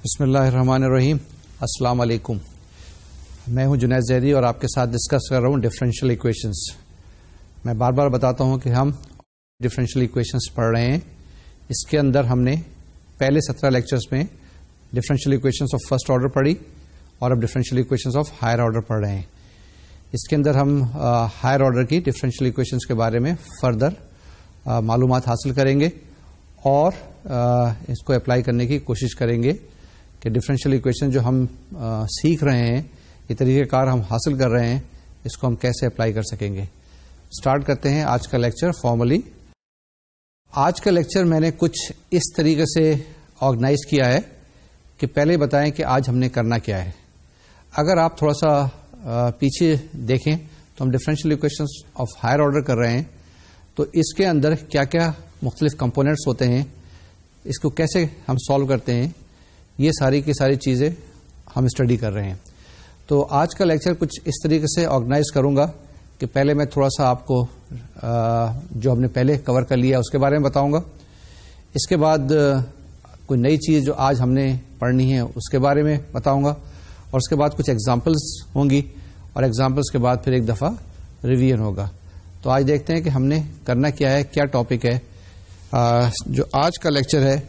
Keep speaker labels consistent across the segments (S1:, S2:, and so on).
S1: بسم اللہ الرحمن الرحیم. السلام علیکم. میں ہوں جنید زیدی اور آپ کے ساتھ ڈسکس کر رہا ہوں ڈفرینشیل ایکویشنز. میں بار بار بتاتا ہوں کہ ہم ڈفرینشیل ایکویشنز پڑھ رہے ہیں. اس کے اندر ہم نے پہلے 17 لیکچرز میں differential equations of first order پڑھی اور اب differential equations of higher order پڑھ رہے ہیں. اس کے اندر ہم ہائر آرڈر کی ڈفرینشیل ایکویشنز کے بارے میں فردر معلومات حاصل کریں گے اور اس کو اپلائی کرنے کی کوشش کریں گے کہ ڈفرینشیل ایکویشن جو ہم سیکھ رہے ہیں، یہ طریقہ کار ہم حاصل کر رہے ہیں، اس کو ہم کیسے اپلائی کر سکیں گے. اسٹارٹ کرتے ہیں آج کا لیکچر فارملی. آج کا لیکچر میں نے کچھ اس طریقے سے آرگنائز کیا ہے کہ پہلے بتائیں کہ آج ہم نے کرنا کیا ہے. اگر آپ تھوڑا سا پیچھے دیکھیں تو ہم differential equations of higher order کر رہے ہیں، تو اس کے اندر کیا کیا مختلف کمپوننٹس ہوتے ہیں، اس کو کیسے ہم سالو کرتے ہیں، یہ ساری کی ساری چیزیں ہم اسٹڈی کر رہے ہیں. تو آج کا لیکچر کچھ اس طریقے سے آرگنائز کروں گا کہ پہلے میں تھوڑا سا آپ کو جو ہم نے پہلے کور کر لیا اس کے بارے میں بتاؤں گا. اس کے بعد کوئی نئی چیز جو آج ہم نے پڑھنی ہے اس کے بارے میں بتاؤں گا، اور اس کے بعد کچھ ایگزامپلس ہوں گی، اور ایگزامپلس کے بعد پھر ایک دفعہ ریویژن ہوگا. تو آج دیکھتے ہیں کہ ہم نے کرنا کیا ہے، کیا ٹاپک ہے. جو آج کا لیکچر ہے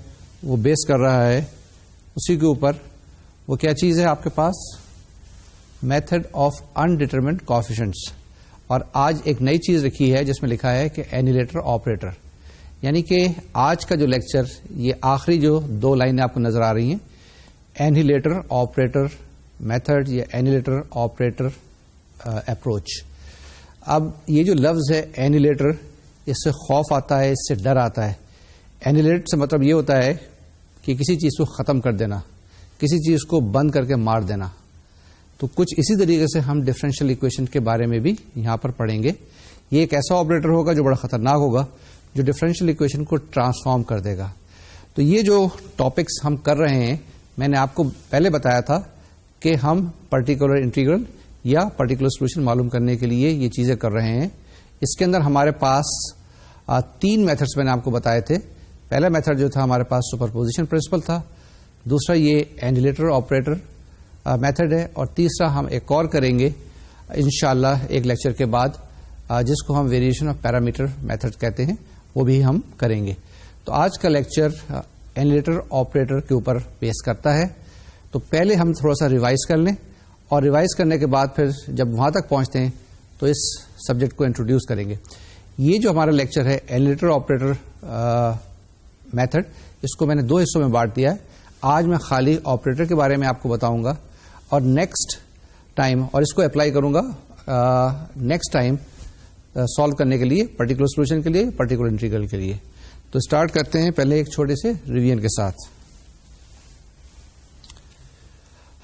S1: وہ بیس کر رہا ہے اسی کے اوپر. وہ کیا چیز ہے آپ کے پاس؟ Method of undetermined coefficients. اور آج ایک نئی چیز لکھی ہے جس میں لکھا ہے کہ اینیلیٹر آپریٹر. یعنی کہ آج کا جو لیکچر، یہ آخری جو 2 لائنیں آپ کو نظر آ رہی ہیں، اینیلیٹر آپریٹر میتھڈ یا اینیلیٹر آپریٹر اپروچ. اب یہ جو لفظ ہے اینیلیٹر، اس سے خوف آتا ہے، اس سے ڈر آتا ہے. اینیلیٹ سے مطلب یہ ہوتا ہے کہ کسی چیز کو ختم کر دینا، کسی چیز کو بند کر کے مار دینا. تو کچھ اسی طریقے سے ہم ڈفرینشیل ایکویشن کے بارے میں بھی یہاں پر پڑھیں گے. یہ ایک ایسا آپریٹر ہوگا جو بڑا خطرناک ہوگا، جو ڈفرینشیل ایکویشن کو ٹرانسفارم کر دے گا. تو یہ جو ٹاپکس ہم کر رہے ہیں، میں نے آپ کو پہلے بتایا تھا کہ ہم پرٹیکولر انٹیگرل یا پرٹیکولر سولوشن معلوم کرنے کے لیے یہ چیزیں کر رہے ہیں. اس کے اندر ہمارے پاس 3 میتھڈس میں نے آپ کو بتائے تھے. پہلا میتھڈ جو تھا ہمارے پاس سپرپوزیشن پرنسپل تھا، دوسرا یہ اینیلیٹر آپریٹر میتھڈ ہے، اور تیسرا ہم ایک اور کریں گے انشاءاللہ ایک لیکچر کے بعد، جس کو ہم ویریشن آف پیرامیٹر میتھڈ کہتے ہیں، وہ بھی ہم کریں گے. تو آج کا لیکچر اینیلیٹر آپریٹر کے اوپر بیس کرتا ہے. تو پہلے ہم تھوڑا سا ریوائز کر لیں، اور ریوائز کرنے کے بعد پھر جب وہاں تک پہنچتے ہیں تو اس سبجیکٹ کو انٹروڈیوس کریں گے. یہ جو ہمارا لیکچر ہے اینیلیٹر آپریٹر میتھڈ، اس کو میں نے 2 حصوں میں بانٹ دیا ہے. آج میں خالی آپریٹر کے بارے میں آپ کو بتاؤں گا، اور نیکسٹ ٹائم، اور اس کو اپلائی کروں گا نیکسٹ ٹائم سالو کرنے کے لیے، پرٹیکولر سولوشن کے لیے، پرٹیکولر انٹیگرل کے لیے. تو اسٹارٹ کرتے ہیں پہلے ایک چھوٹے سے ریویژن کے ساتھ.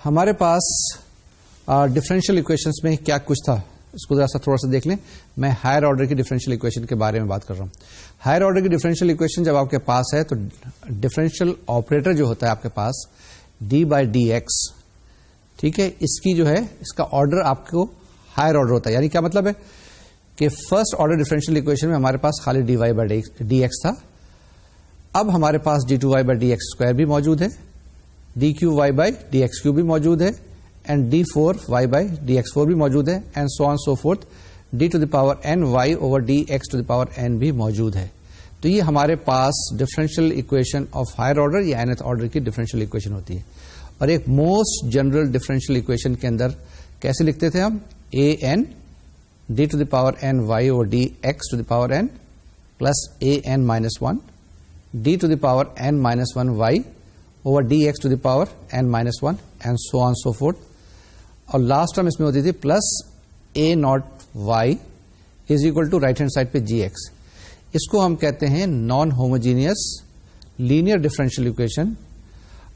S1: ہمارے پاس ڈفرینشیل ایکویشنز میں کیا کچھ تھا اس کو ذرا سا تھوڑا سا دیکھ لیں. میں ہائر آرڈر کی ڈفرینشیل ایکویشن کے بارے میں بات کر رہا ہوں. ہائر آرڈر کی ڈفرینشیل ایکویشن جب آپ کے پاس ہے تو ڈفرینشیل آپریٹر جو ہوتا ہے آپ کے پاس d/dx، ٹھیک ہے، اس کی جو ہے اس کا آرڈر آپ کو ہائر آرڈر ہوتا ہے. یعنی کیا مطلب ہے کہ فرسٹ آرڈر ڈفرینشیل ایکویشن میں ہمارے پاس خالی dy/dx تھا. اب ہمارے پاس d2y/dx² بھی موجود ہے، dqy/dx³ بھی موجود ہے، اینڈ d4y/dx4 بھی موجود ہے، and so on so fourth d⁻n y/dx⁻n بھی موجود ہے. تو یہ ہمارے پاس differential equation of higher order یا nth آرڈر کی ڈفرینشیل ایکویشن ہوتی ہے. اور ایک موسٹ جنرل ڈفرینشیل ایکویشن کے اندر کیسے لکھتے تھے ہم؟ an d⁻n y/dx⁻n plus an-1 d⁻n-1 y/dx⁻n-1 and so on so forth. اور لاسٹ ٹرم اس میں ہوتی تھی plus a0y is equal to right hand side پہ gx. اس کو ہم کہتے ہیں non homogeneous linear differential equation.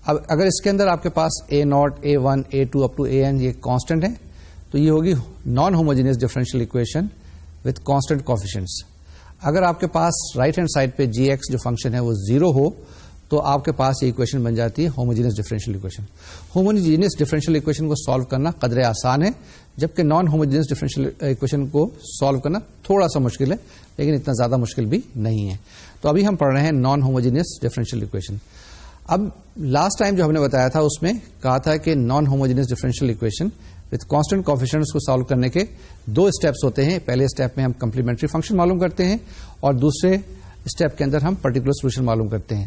S1: اب اگر اس کے اندر آپ کے پاس a0 a1 a2 up to an یہ کانسٹنٹ ہے، تو یہ ہوگی non homogeneous differential equation with constant coefficients. اگر آپ کے پاس رائٹ ہینڈ سائڈ پہ gx جو فنکشن ہے وہ 0 ہو تو آپ کے پاس یہ ایکویشن بن جاتی ہے homogeneous differential equation. Homogeneous differential equation کو سالو کرنا قدرے آسان ہے، جبکہ نان ہوموجینس ڈفرینشیل ایکویشن کو سالو کرنا تھوڑا سا مشکل ہے، لیکن اتنا زیادہ مشکل بھی نہیں ہے. تو ابھی ہم پڑھ رہے ہیں نان ہوموجینس ڈفرینشیل ایکویشن. اب لاسٹ ٹائم جو ہم نے بتایا تھا اس میں کہا تھا کہ non homogeneous differential equation with constant coefficients کو سالو کرنے کے 2 اسٹیپس ہوتے ہیں. پہلے اسٹیپ میں ہم کمپلیمنٹری فنکشن معلوم کرتے ہیں اور دوسرے اسٹیپ کے اندر ہم پرٹیکولر سولوشن معلوم کرتے ہیں.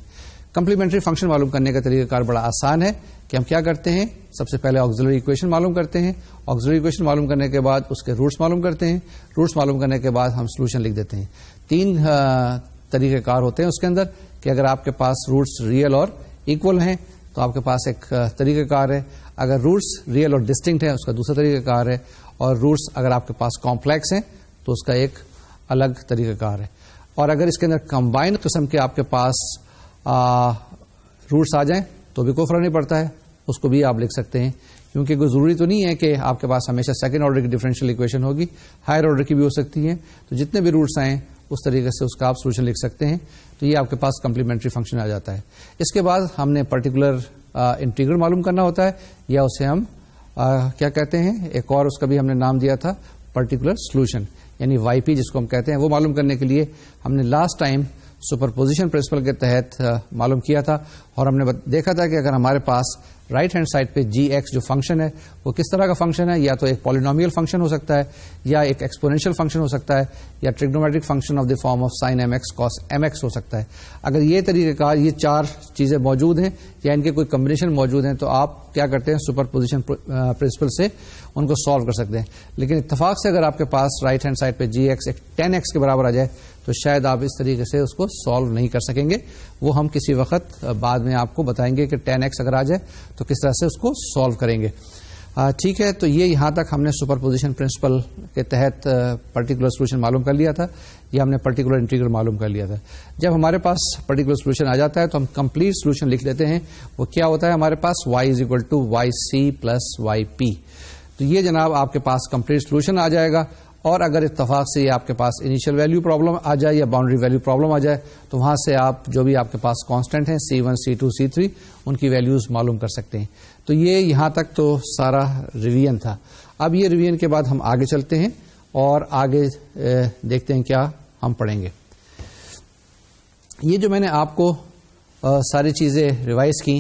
S1: کمپلیمنٹری فنکشن معلوم کرنے کا طریقہ کار بڑا آسان ہے کہ ہم کیا کرتے ہیں, سب سے پہلے آکسیلری ایکویشن معلوم کرتے ہیں. آکسیلری ایکویشن معلوم کرنے کے بعد اس کے روٹس معلوم کرتے ہیں. روٹس معلوم کرنے کے بعد ہم سولوشن لکھ دیتے ہیں. 3 طریقہ کار ہوتے ہیں اس کے اندر کہ اگر آپ کے پاس روٹس ریئل اور ایکول ہیں تو آپ کے پاس ایک طریقہ کار ہے. اگر روٹس ریئل اور ڈسٹنکٹ ہیں اس کا دوسرا طریقہ کار ہے. اور روٹس اگر آپ کے پاس کمپلیکس ہیں تو اس کا ایک الگ طریقہ کار ہے. اور اگر اس کے اندر کمبائنڈ قسم کے آپ کے پاس روٹس آ جائیں تو بھی کوئی فرق نہیں پڑتا ہے, اس کو بھی آپ لکھ سکتے ہیں, کیونکہ کوئی ضروری تو نہیں ہے کہ آپ کے پاس ہمیشہ سیکنڈ آرڈر کی ڈفرینشیل ایکویشن ہوگی, ہائر آرڈر کی بھی ہو سکتی ہے. تو جتنے بھی روٹس آئیں اس طریقے سے اس کا آپ سولوشن لکھ سکتے ہیں. تو یہ آپ کے پاس کمپلیمنٹری فنکشن آ جاتا ہے. اس کے بعد ہم نے پرٹیکولر انٹیگرل معلوم کرنا ہوتا ہے, یا اسے ہم کیا کہتے ہیں, ایک اور اس کا بھی ہم نے نام دیا تھا پرٹیکولر سولوشن, یعنی وائی پی جس کو ہم کہتے ہیں. وہ معلوم کرنے کے لیے ہم نے لاسٹ ٹائم سپرپوزیشن پرنسپل کے تحت معلوم کیا تھا, اور ہم نے دیکھا تھا کہ اگر ہمارے پاس رائٹ ہینڈ سائڈ پہ جی ایکس جو فنکشن ہے وہ کس طرح کا فنکشن ہے, یا تو ایک پالینومیل فنکشن ہو سکتا ہے, یا ایک ایکسپونینشیل فنکشن ہو سکتا ہے, یا trigonometric function of the form of sine m x cos m x ہو سکتا ہے. اگر یہ طریقہ کار, یہ 4 چیزیں موجود ہیں یا ان کے کوئی کمبینیشن موجود ہیں, تو آپ کیا کرتے ہیں, سپر پوزیشن پرنسپل سے ان کو سالو کر سکتے ہیں. لیکن اتفاق سے اگر آپ کے پاس رائٹ ہینڈ سائڈ پہ جی ایکس ایک 10x کے برابر آ جائے تو شاید آپ اس طریقے سے اس کو سالو نہیں کر سکیں گے. وہ ہم کسی وقت بعد میں آپ کو بتائیں گے کہ 10x اگر آ جائے تو کس طرح سے اس کو سالو کریں گے. ٹھیک ہے, تو یہ یہاں تک ہم نے سپر پوزیشن پرنسپل کے تحت پرٹیکولر سولوشن معلوم کر لیا تھا, یا ہم نے پرٹیکولر انٹیگرل معلوم کر لیا تھا. جب ہمارے پاس پرٹیکولر سولوشن آ جاتا ہے تو ہم کمپلیٹ سولوشن لکھ لیتے ہیں. وہ کیا ہوتا ہے ہمارے پاس, y is equal to y c plus y p. تو یہ جناب آپ کے پاس کمپلیٹ سولوشن آ جائے گا. اور اگر اتفاق سے یہ آپ کے پاس انیشیل ویلیو پرابلم آ جائے یا باؤنڈری ویلیو پرابلم آ جائے تو وہاں سے آپ جو بھی آپ کے پاس کانسٹنٹ ہیں C1 C2 C3 ان کی ویلیوز معلوم کر سکتے ہیں. تو یہ یہاں تک تو سارا ریویژن تھا. اب یہ ریویژن کے بعد ہم آگے چلتے ہیں اور آگے دیکھتے ہیں کیا ہم پڑھیں گے. یہ جو میں نے آپ کو ساری چیزیں ریوائز کی,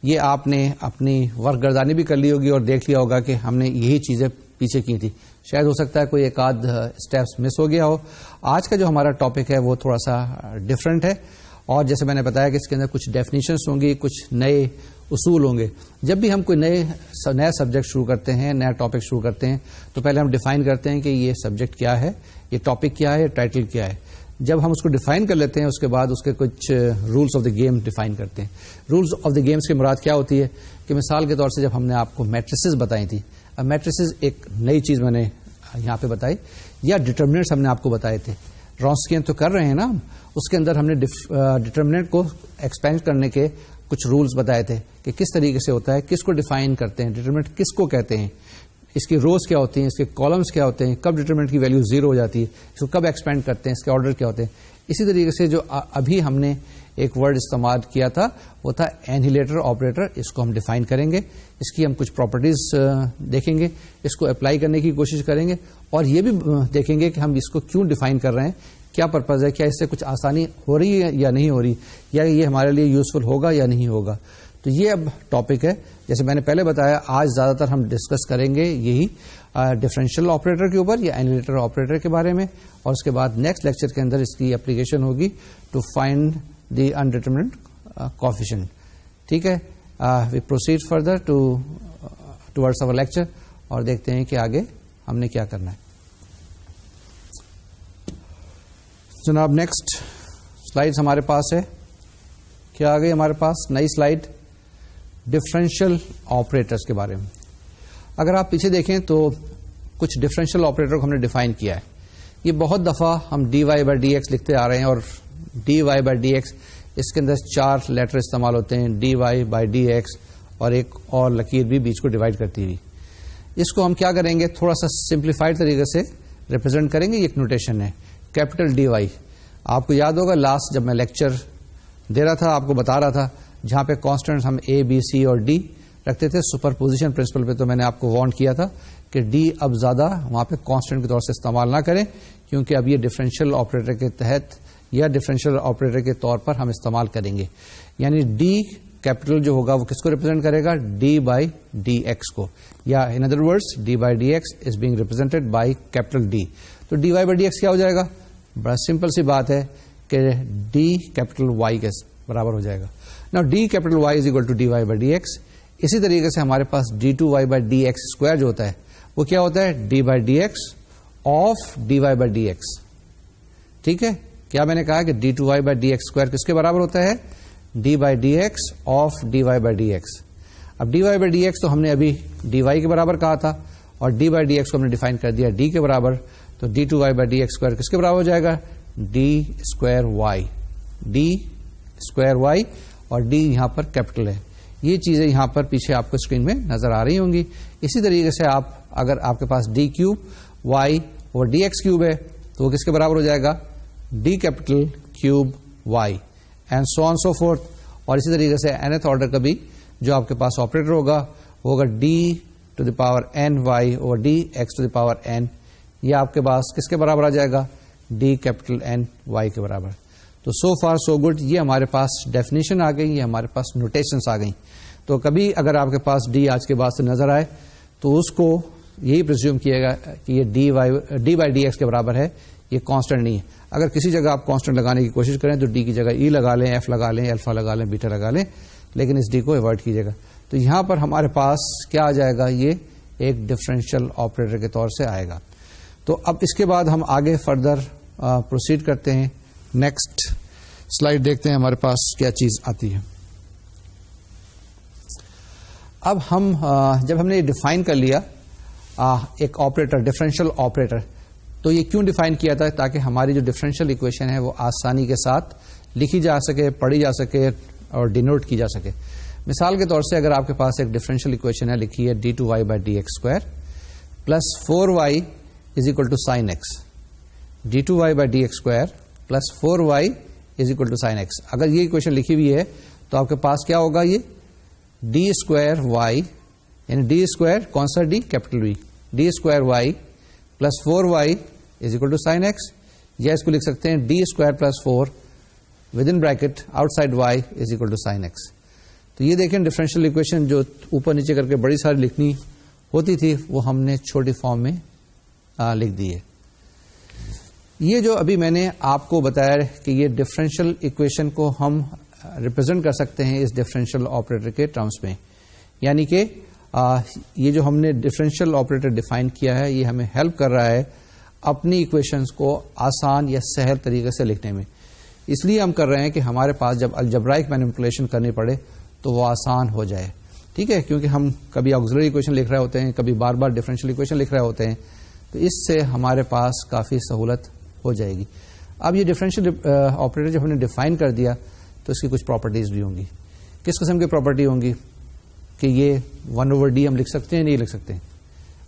S1: یہ آپ نے اپنی ورک گردانی بھی کر لی ہوگی اور دیکھ لیا ہوگا کہ ہم نے یہی چیزیں پیچھے کی تھی. شاید ہو سکتا ہے کوئی ایک آدھ اسٹیپس مس ہو گیا ہو. آج کا جو ہمارا ٹاپک ہے وہ تھوڑا سا ڈفرینٹ ہے, اور جیسے میں نے بتایا کہ اس کے اندر کچھ ڈیفینیشنس ہوں گی, کچھ نئے اصول ہوں گے. جب بھی ہم کوئی نیا سبجیکٹ شروع کرتے ہیں, نیا ٹاپک شروع کرتے ہیں, تو پہلے ہم ڈیفائن کرتے ہیں کہ یہ سبجیکٹ کیا ہے, یہ ٹاپک کیا ہے, ٹائٹل کیا ہے. جب ہم اس کو ڈیفائن کر لیتے ہیں اس کے بعد اس کے کچھ rules of the game define کرتے ہیں. رولز آف دی گیمز کی مراد کیا ہوتی ہے کہ مثال کے طور سے جب ہم نے آپ کو میٹریسز بتائی تھی, اب میٹریسز ایک نئی چیز میں نے یہاں پہ بتائی, یا ڈٹرمنٹس ہم نے آپ کو بتائے تھے. رونسکیئن تو کر رہے ہیں نا, اس کے اندر ہم نے ڈٹرمنٹ کو ایکسپینڈ کرنے کے کچھ رولز بتائے تھے کہ کس طریقے سے ہوتا ہے, کس کو ڈیفائن کرتے ہیں, ڈٹرمنٹ کس کو کہتے ہیں, اس کی روز کیا ہوتی ہیں, اس کے کالمز کیا ہوتے ہیں, کب ڈٹرمنٹ کی ویلیو 0 ہو جاتی ہے, اس کو کب ایکسپینڈ کرتے ہیں, اس کے آرڈر کیا ہوتے ہیں. اسی طریقے سے جو ابھی ہم نے ایک ورڈ استعمال کیا تھا وہ تھا اینہیلیٹر آپریٹر. اس کو ہم ڈیفائن کریں گے, اس کی ہم کچھ پراپرٹیز دیکھیں گے, اس کو اپلائی کرنے کی کوشش کریں گے, اور یہ بھی دیکھیں گے کہ ہم اس کو کیوں ڈیفائن کر رہے ہیں, کیا پرپز ہے, کیا اس سے کچھ آسانی ہو رہی ہے یا نہیں ہو رہی, یا یہ ہمارے لیے یوزفل ہوگا یا نہیں ہوگا. تو یہ اب ٹاپک ہے. جیسے میں نے پہلے بتایا, آج زیادہ تر ہم ڈسکس کریں گے یہی ڈفرینشیل آپریٹر کے اوپر یا اینہیلیٹر آپریٹر کے بارے میں, اور اس کے بعد نیکسٹ لیکچر کے اندر اس کی اپلیکیشن ہوگی to find the undetermined coefficient. ٹھیک ہے, we proceed further towards our lecture, اور دیکھتے ہیں کہ آگے ہم نے کیا کرنا ہے. جناب نیکسٹ سلائیڈ ہمارے پاس ہے. کیا آ گئی ہمارے پاس نئی سلائیڈ, ڈفرینشیل آپریٹرز کے بارے میں. اگر آپ پیچھے دیکھیں تو کچھ ڈفرینشیل آپریٹر کو ہم نے ڈیفائن کیا ہے. یہ بہت دفعہ ہم d y by D x لکھتے آ رہے ہیں, اور d y by D x اس کے اندر 4 لیٹر استعمال ہوتے ہیں, d y by D x, اور ایک اور لکیر بھی بیچ کو ڈیوائڈ کرتی ہوئی. اس کو ہم کیا کریں گے, تھوڑا سا سمپلیفائڈ طریقے سے ریپرزینٹ کریں گے. یہ ایک نوٹیشن ہے, کیپٹل ڈی وائی. آپ کو یاد ہوگا لاسٹ جب میں لیکچر دے رہا تھا آپ کو بتا رہا تھا, جہاں پہ کانسٹنٹ ہم اے بی سی اور ڈی رکھتے تھے سپر پوزیشن پرنسپل پہ, تو میں نے آپ کو وارن کیا تھا کہ ڈی اب زیادہ وہاں پہ کانسٹنٹ کے طور سے استعمال نہ کریں, کیونکہ اب یہ ڈفرینشیل آپریٹر کے تحت یا ڈفرینشیل آپریٹر کے طور پر ہم استعمال کریں گے. یعنی ڈی کیپٹل جو ہوگا وہ کس کو ریپرزینٹ کرے گا؟ ڈی بائی ڈی ایکس کو, یا in other words d by D x is being represented by capital D. تو d y by D x کیا ہو جائے گا؟ بڑا سمپل سی بات ہے کہ ڈی کیپٹل وائی کے برابر ہو جائے گا. نا d capital y is equal to d y by D x. اسی طریقے سے ہمارے پاس d two Y by D x square جو ہوتا ہے وہ کیا ہوتا ہے؟ D by D x of d y by D x. ٹھیک ہے, کیا میں نے کہا کہ d two Y by D x square کس کے برابر ہوتا ہے؟ D by D x of d y by D x. اب d y by D x تو ہم نے ابھی ڈی وائی کے برابر کہا تھا, اور ڈی بائی ڈی ایکس کو ہم نے ڈیفائن کر دیا ڈی کے برابر. تو d two Y by D x square کس کے برابر ہو جائے گا؟ D square y. D square y, اور ڈی یہاں پر کیپٹل ہے. یہ چیزیں یہاں پر پیچھے آپ کو اسکرین میں نظر آ رہی ہوں گی. اسی طریقے سے اگر آپ کے پاس ڈی کیوب وائی اور ڈی ایکس کیوب ہے تو وہ کس کے برابر ہو جائے گا؟ D capital cube y, and so on so forth. اور اسی طریقے سے nth آرڈر کا بھی جو آپ کے پاس آپریٹر ہوگا وہ ہوگا d to the power n y اور d x to the power n. یہ آپ کے پاس کس کے برابر آ جائے گا؟ ڈی کیپٹل این وائی کے برابر. تو سو فار سو گڈ, یہ ہمارے پاس ڈیفینیشن آ گئی, یہ ہمارے پاس نوٹیشنس آ گئی. تو کبھی اگر آپ کے پاس ڈی آج کے بعد سے نظر آئے تو اس کو یہی پرزیوم کیے گا کہ یہ ڈی بائی ڈی ایکس کے برابر ہے, یہ کانسٹنٹ نہیں ہے. اگر کسی جگہ آپ کانسٹنٹ لگانے کی کوشش کریں تو ڈی کی جگہ ای لگا لیں, ایف لگا لیں, الفا لگا لیں, بیٹا لگا لیں, لیکن اس ڈی کو ایوائڈ کیجیے گا. تو یہاں پر ہمارے پاس کیا آ جائے گا؟ یہ ایک ڈفرینشیل آپریٹر کے طور سے آئے گا. تو اب اس کے بعد ہم آگے فردر پروسیڈ کرتے ہیں. نیکسٹ سلائیڈ دیکھتے ہیں ہمارے پاس کیا چیز آتی ہے. اب جب ہم نے یہ ڈیفائن کر لیا ایک آپریٹر, ڈفرینشیل آپریٹر, تو یہ کیوں ڈیفائن کیا تھا؟ تاکہ ہماری جو ڈفرینشیل اکویشن ہے وہ آسانی کے ساتھ لکھی جا سکے, پڑھی جا سکے اور ڈینوٹ کی جا سکے. مثال کے طور سے اگر آپ کے پاس ایک ڈفرینشیل اکویشن ہے, لکھی ہے D two Y by D x square plus 4y is equal to sine X. D two Y by D x square plus 4y is equal to sine X. اگر یہ اکویشن لکھی ہوئی ہے تو آپ کے پاس کیا ہوگا؟ یہ ڈی اسکوائر وائی, یعنی ڈی اسکوائر کون سا ڈی؟ Capital V. D square Y plus 4y is equal to sine X, یا اس کو لکھ سکتے ہیں D square plus 4 with in bracket outside Y is equal to sine X. تو یہ دیکھیں ڈفرینشیل اکویشن جو اوپر نیچے کر کے بڑی ساری لکھنی ہوتی تھی وہ ہم نے چھوٹی فارم میں لکھ دی ہے. یہ جو ابھی میں نے آپ کو بتایا کہ یہ ڈفرینشیل اکویشن کو ہم ریپرزینٹ کر سکتے ہیں اس ڈفرینشیل آپریٹر کے ٹرمز میں, یعنی کہ یہ جو ہم نے ڈفرینشیل آپریٹر ڈیفائن کیا ہے یہ ہمیں ہیلپ کر رہا ہے اپنی اکویشنز کو آسان یا سہل طریقے سے لکھنے میں. اس لیے ہم کر رہے ہیں کہ ہمارے پاس جب الجبرائک مینیپولیشن کرنی پڑے تو وہ آسان ہو جائے. ٹھیک ہے, کیونکہ ہم کبھی آگزیلری اکویشن لکھ رہے ہوتے ہیں, کبھی بار بار ڈفرینشیل اکویشن لکھ رہے ہوتے ہیں, تو اس سے ہمارے پاس کافی سہولت ہو جائے گی. اب یہ ڈفرینشیل آپریٹر جب ہم نے ڈیفائن کر دیا تو اس کی کچھ پراپرٹیز بھی ہوں گی. کس قسم کی پراپرٹی ہوں گی؟ کہ یہ 1/d ہم لکھ سکتے ہیں, نہیں لکھ سکتے ہیں.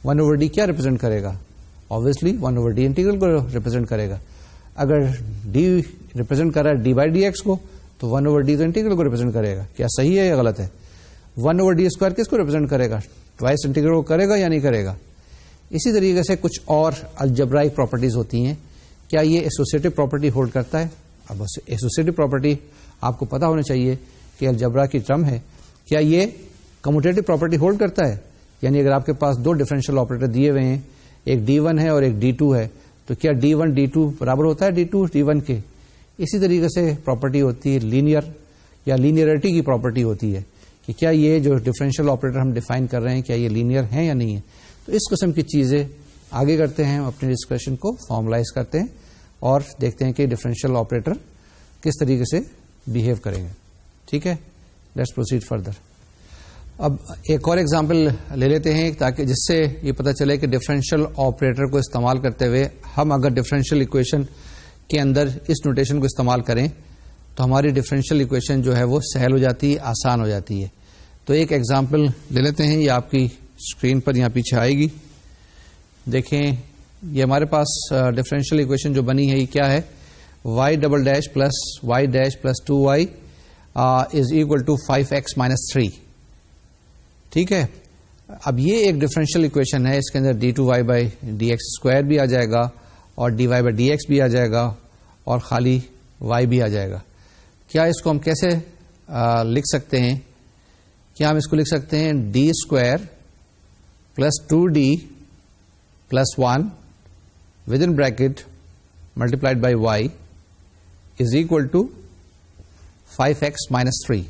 S1: 1/d کیا ریپرزینٹ کرے گا؟ آبویسلی 1/d انٹیگرل کو ریپرزینٹ کرے گا. اگر ڈی ریپرزینٹ کر رہا ہے ڈی بائی ڈی ایکس کو تو 1/d تو انٹیگرل کو ریپرزینٹ کرے گا. کیا صحیح ہے یا غلط ہے؟ 1/d اسکوائر کس کو ریپرزینٹ کرے گا؟ ٹوائس انٹیگرل کو کرے گا یا نہیں کرے گا؟ اسی طریقے سے کچھ اور الجبرائک پراپرٹیز ہوتی ہیں. کیا یہ ایسوسیٹو پراپرٹی ہولڈ کرتا ہے؟ اب ایسوسیٹو پراپرٹی آپ کو پتا ہونا چاہیے کہ الجبرا کی ٹرم ہے. کیا یہ کموٹیٹو پراپرٹی ہولڈ کرتا ہے؟ یعنی اگر آپ کے پاس دو ڈفرینشیل آپریٹر دیے ہوئے ہیں, ایک D1 ہے اور ایک D2 ہے, تو کیا D1 D2 برابر ہوتا ہے D2 D1 کے؟ اسی طریقے سے پراپرٹی ہوتی ہے لینئر یا لینئرٹی کی پراپرٹی ہوتی ہے کہ کیا یہ جو ڈفرینشیل آپریٹر ہم ڈیفائن کر رہے ہیں کیا یہ لینئر ہیں یا نہیں ہے. تو اس قسم کی چیزیں آگے کرتے ہیں, اپنے ڈسکشن کو فارملائز کرتے ہیں اور دیکھتے ہیں کہ ڈفرینشیل آپریٹر کس طریقے سے بہیو کریں گے. ٹھیک ہے, لیٹس پروسیڈ فردر. اب ایک اور ایگزامپل لے لیتے ہیں تاکہ جس سے یہ پتہ چلے کہ ڈفرینشیل آپریٹر کو استعمال کرتے ہوئے ہم اگر ڈفرینشیل اکویشن کے اندر اس نوٹیشن کو استعمال کریں تو ہماری ڈفرینشیل اکویشن جو ہے وہ سہل ہو جاتی ہے, آسان ہو جاتی ہے. تو ایک ایگزامپل لے لیتے ہیں, یہ آپ کی اسکرین پر یہاں پیچھے آئے گی. دیکھیں یہ ہمارے پاس ڈفرینشیل اکویشن جو بنی ہے یہ کیا ہے؟ y double dash plus Y dash plus 2y is equal to 5x minus 3. ٹھیک ہے, اب یہ ایک ڈفرینشیل اکویشن ہے, اس کے اندر d2y by D x square بھی آ جائے گا اور dy بائی ڈی ایکس بھی آ جائے گا اور خالی y بھی آ جائے گا. کیا اس کو ہم کیسے لکھ سکتے ہیں کیا ہم اس کو لکھ سکتے ہیں D square plus 2d plus 1 with in bracket multiplied by Y is equal to 5x minus 3.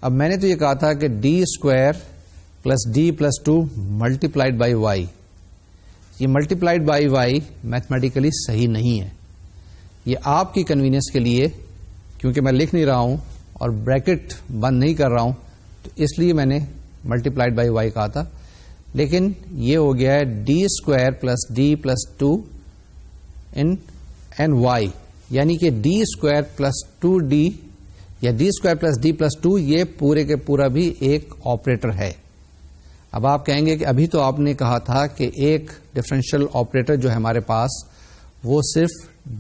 S1: اب میں نے تو یہ کہا تھا کہ D square plus D plus 2 multiplied by Y. یہ ملٹیپلائڈ بائی وائی میتھمیٹیکلی صحیح نہیں ہے. یہ آپ کی کنوینئنس کے لیے، کیونکہ میں لکھ نہیں رہا ہوں اور بریکٹ بند نہیں کر رہا ہوں، تو اس لیے میں نے ملٹیپلائڈ بائی وائی کہا تھا. لیکن یہ ہو گیا ہے D square plus D plus 2 ان وائی، یعنی کہ ڈی اسکوائر پلس 2d یا D square plus D plus 2 یہ پورے کے پورا بھی ایک آپریٹر ہے. اب آپ کہیں گے کہ ابھی تو آپ نے کہا تھا کہ ایک ڈفرینشیل آپریٹر جو ہے ہمارے پاس وہ صرف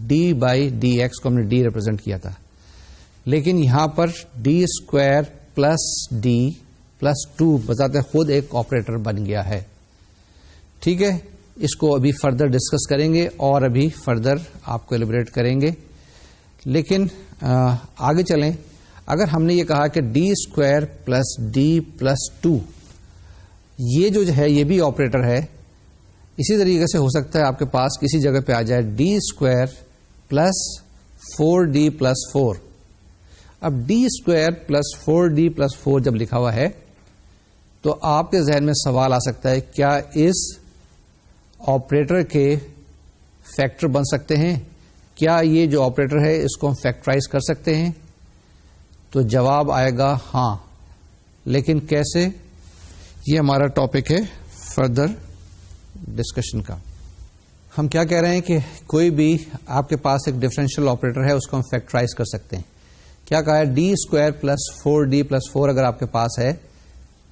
S1: ڈی بائی ڈی ایکس کو ہم نے ڈی ریپرزینٹ کیا تھا، لیکن یہاں پر d square plus D plus 2 بذات خود ایک آپریٹر بن گیا ہے. ٹھیک ہے، اس کو ابھی فردر ڈسکس کریں گے اور ابھی فردر آپ کو ایلیبریٹ کریں گے. لیکن آگے چلیں. اگر ہم نے یہ کہا کہ D square plus D plus 2 یہ جو ہے یہ بھی آپریٹر ہے، اسی طریقے سے ہو سکتا ہے آپ کے پاس کسی جگہ پہ آ جائے D square plus 4d plus 4. اب D square plus 4d plus 4 جب لکھا ہوا ہے تو آپ کے ذہن میں سوال آ سکتا ہے کیا اس آپریٹر کے فیکٹر بن سکتے ہیں؟ کیا یہ جو آپریٹر ہے اس کو ہم فیکٹرائز کر سکتے ہیں؟ تو جواب آئے گا ہاں. لیکن کیسے؟ یہ ہمارا ٹاپک ہے فردر ڈسکشن کا. ہم کیا کہہ رہے ہیں کہ کوئی بھی آپ کے پاس ایک ڈفرینشیل آپریٹر ہے اس کو ہم فیکٹرائز کر سکتے ہیں. کیا کہا ہے؟ D square plus 4d plus 4 اگر آپ کے پاس ہے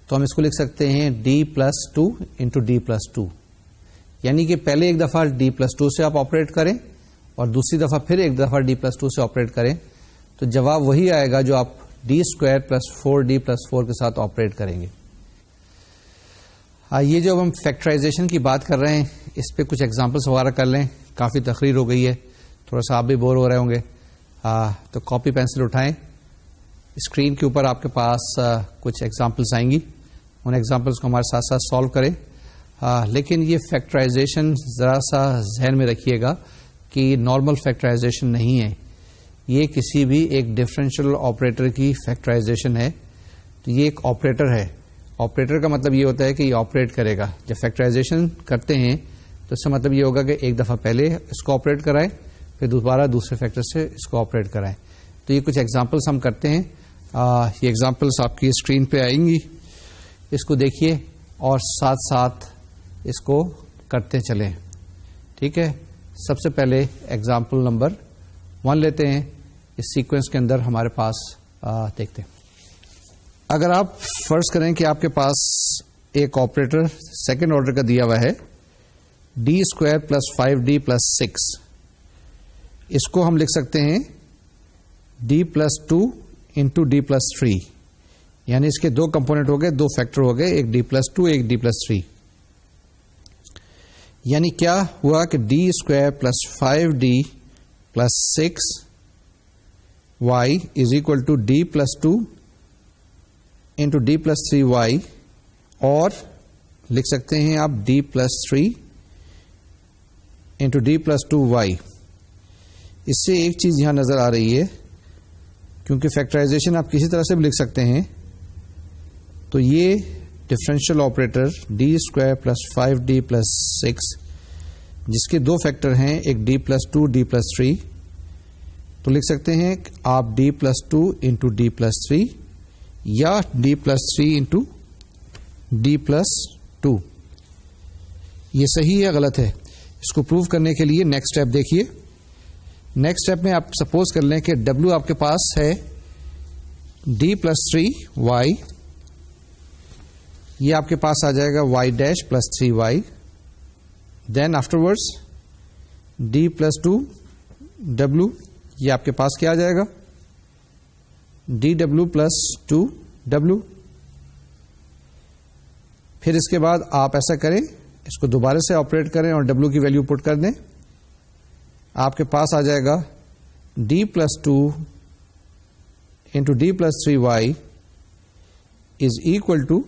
S1: تو ہم اس کو لکھ سکتے ہیں D plus 2 into D plus 2، یعنی کہ پہلے ایک دفعہ ڈی پلس 2 سے آپ آپریٹ کریں اور دوسری دفعہ پھر ایک دفعہ ڈی پلس 2 سے آپریٹ کریں تو جواب وہی آئے گا جو آپ D square plus 4d plus 4 کے ساتھ آپریٹ کریں گے. یہ جو ہم فیکٹرائزیشن کی بات کر رہے ہیں اس پہ کچھ ایگزامپلس وغیرہ کر لیں. کافی تقریر ہو گئی ہے، تھوڑا سا آپ بھی بور ہو رہے ہوں گے. تو کاپی پینسل اٹھائیں. اسکرین کے اوپر آپ کے پاس کچھ ایگزامپلس آئیں گی، ان ایگزامپلس کو ہمارے ساتھ ساتھ سالو کریں. لیکن یہ فیکٹرائزیشن ذرا سا ذہن میں رکھیے گا کہ نارمل فیکٹرائزیشن نہیں ہے، یہ کسی بھی ایک ڈفرینشیل آپریٹر کی فیکٹرائزیشن ہے. تو یہ ایک آپریٹر ہے. آپریٹر کا مطلب یہ ہوتا ہے کہ یہ آپریٹ کرے گا. جب فیکٹرائزیشن کرتے ہیں تو اس کا مطلب یہ ہوگا کہ ایک دفعہ پہلے اس کو آپریٹ کرائیں پھر دوبارہ دوسرے فیکٹر سے اس کو آپریٹ کرائیں. تو یہ کچھ ایگزامپلس ہم کرتے ہیں. یہ ایگزامپلس آپ کی اسکرین پہ آئیں گی، اس کو دیکھیے اور ساتھ ساتھ اس کو کرتے چلیں. ٹھیک ہے، سب سے پہلے ایگزامپل نمبر 1 لیتے ہیں. اس سیکوینس کے اندر ہمارے پاس دیکھتے ہیں. اگر آپ فرض کریں کہ آپ کے پاس ایک آپریٹر سیکنڈ آرڈر کا دیا ہوا ہے D square plus 5d plus 6، اس کو ہم لکھ سکتے ہیں D plus 2 into D plus 3، یعنی اس کے 2 کمپونیٹ ہو گئے، 2 فیکٹر ہو گئے، ایک ڈی پلس 2 ایک ڈی پلس 3. یعنی کیا ہوا کہ D square plus 5d plus 6y is equal to D plus 2 into D plus 3y، اور لکھ سکتے ہیں آپ D plus 3 into D plus 2y. اس سے ایک چیز یہاں نظر آ رہی ہے، کیونکہ فیکٹرائزیشن آپ کسی طرح سے بھی لکھ سکتے ہیں، تو یہ differential operator D square plus 5d plus 6 جس کے 2 فیکٹر ہیں، ایک ڈی پلس 2 ڈی پلس 3، تو لکھ سکتے ہیں آپ D plus 2 into D plus 3 یا D plus 3 into D plus 2. یہ صحیح ہے غلط ہے؟ اس کو پروو کرنے کے لیے نیکسٹ اسٹیپ دیکھیے. نیکسٹ اسٹیپ میں آپ سپوز کر لیں کہ ڈبلو آپ کے پاس ہے ڈی پلس 3y، یہ آپ کے پاس آ جائے گا y dash plus 3y، then afterwards D plus 2w، یہ آپ کے پاس کیا آ جائے گا ڈی ڈبلو پلس 2w. پھر اس کے بعد آپ ایسا کریں، اس کو دوبارہ سے آپریٹ کریں اور w کی ویلیو پٹ کر دیں، آپ کے پاس آ جائے گا D plus 2 into D plus 3y is equal to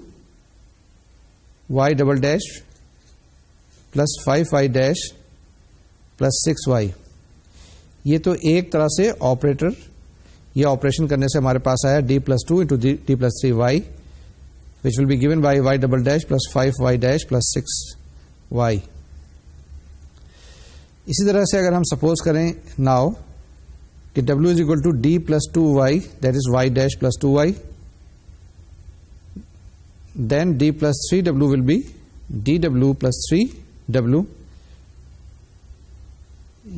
S1: Y double dash plus 5y dash plus 6y. یہ تو ایک طرح سے آپریٹر یہ آپریشن کرنے سے ہمارے پاس آیا d plus 2 into d plus 3y which will be given by y double dash plus 5y dash plus 6y. اسی طرح سے اگر ہم سپوز کریں ناؤ کہ w is equal to d plus 2y that is y dash plus 2y, then d plus 3w will be dw plus 3w.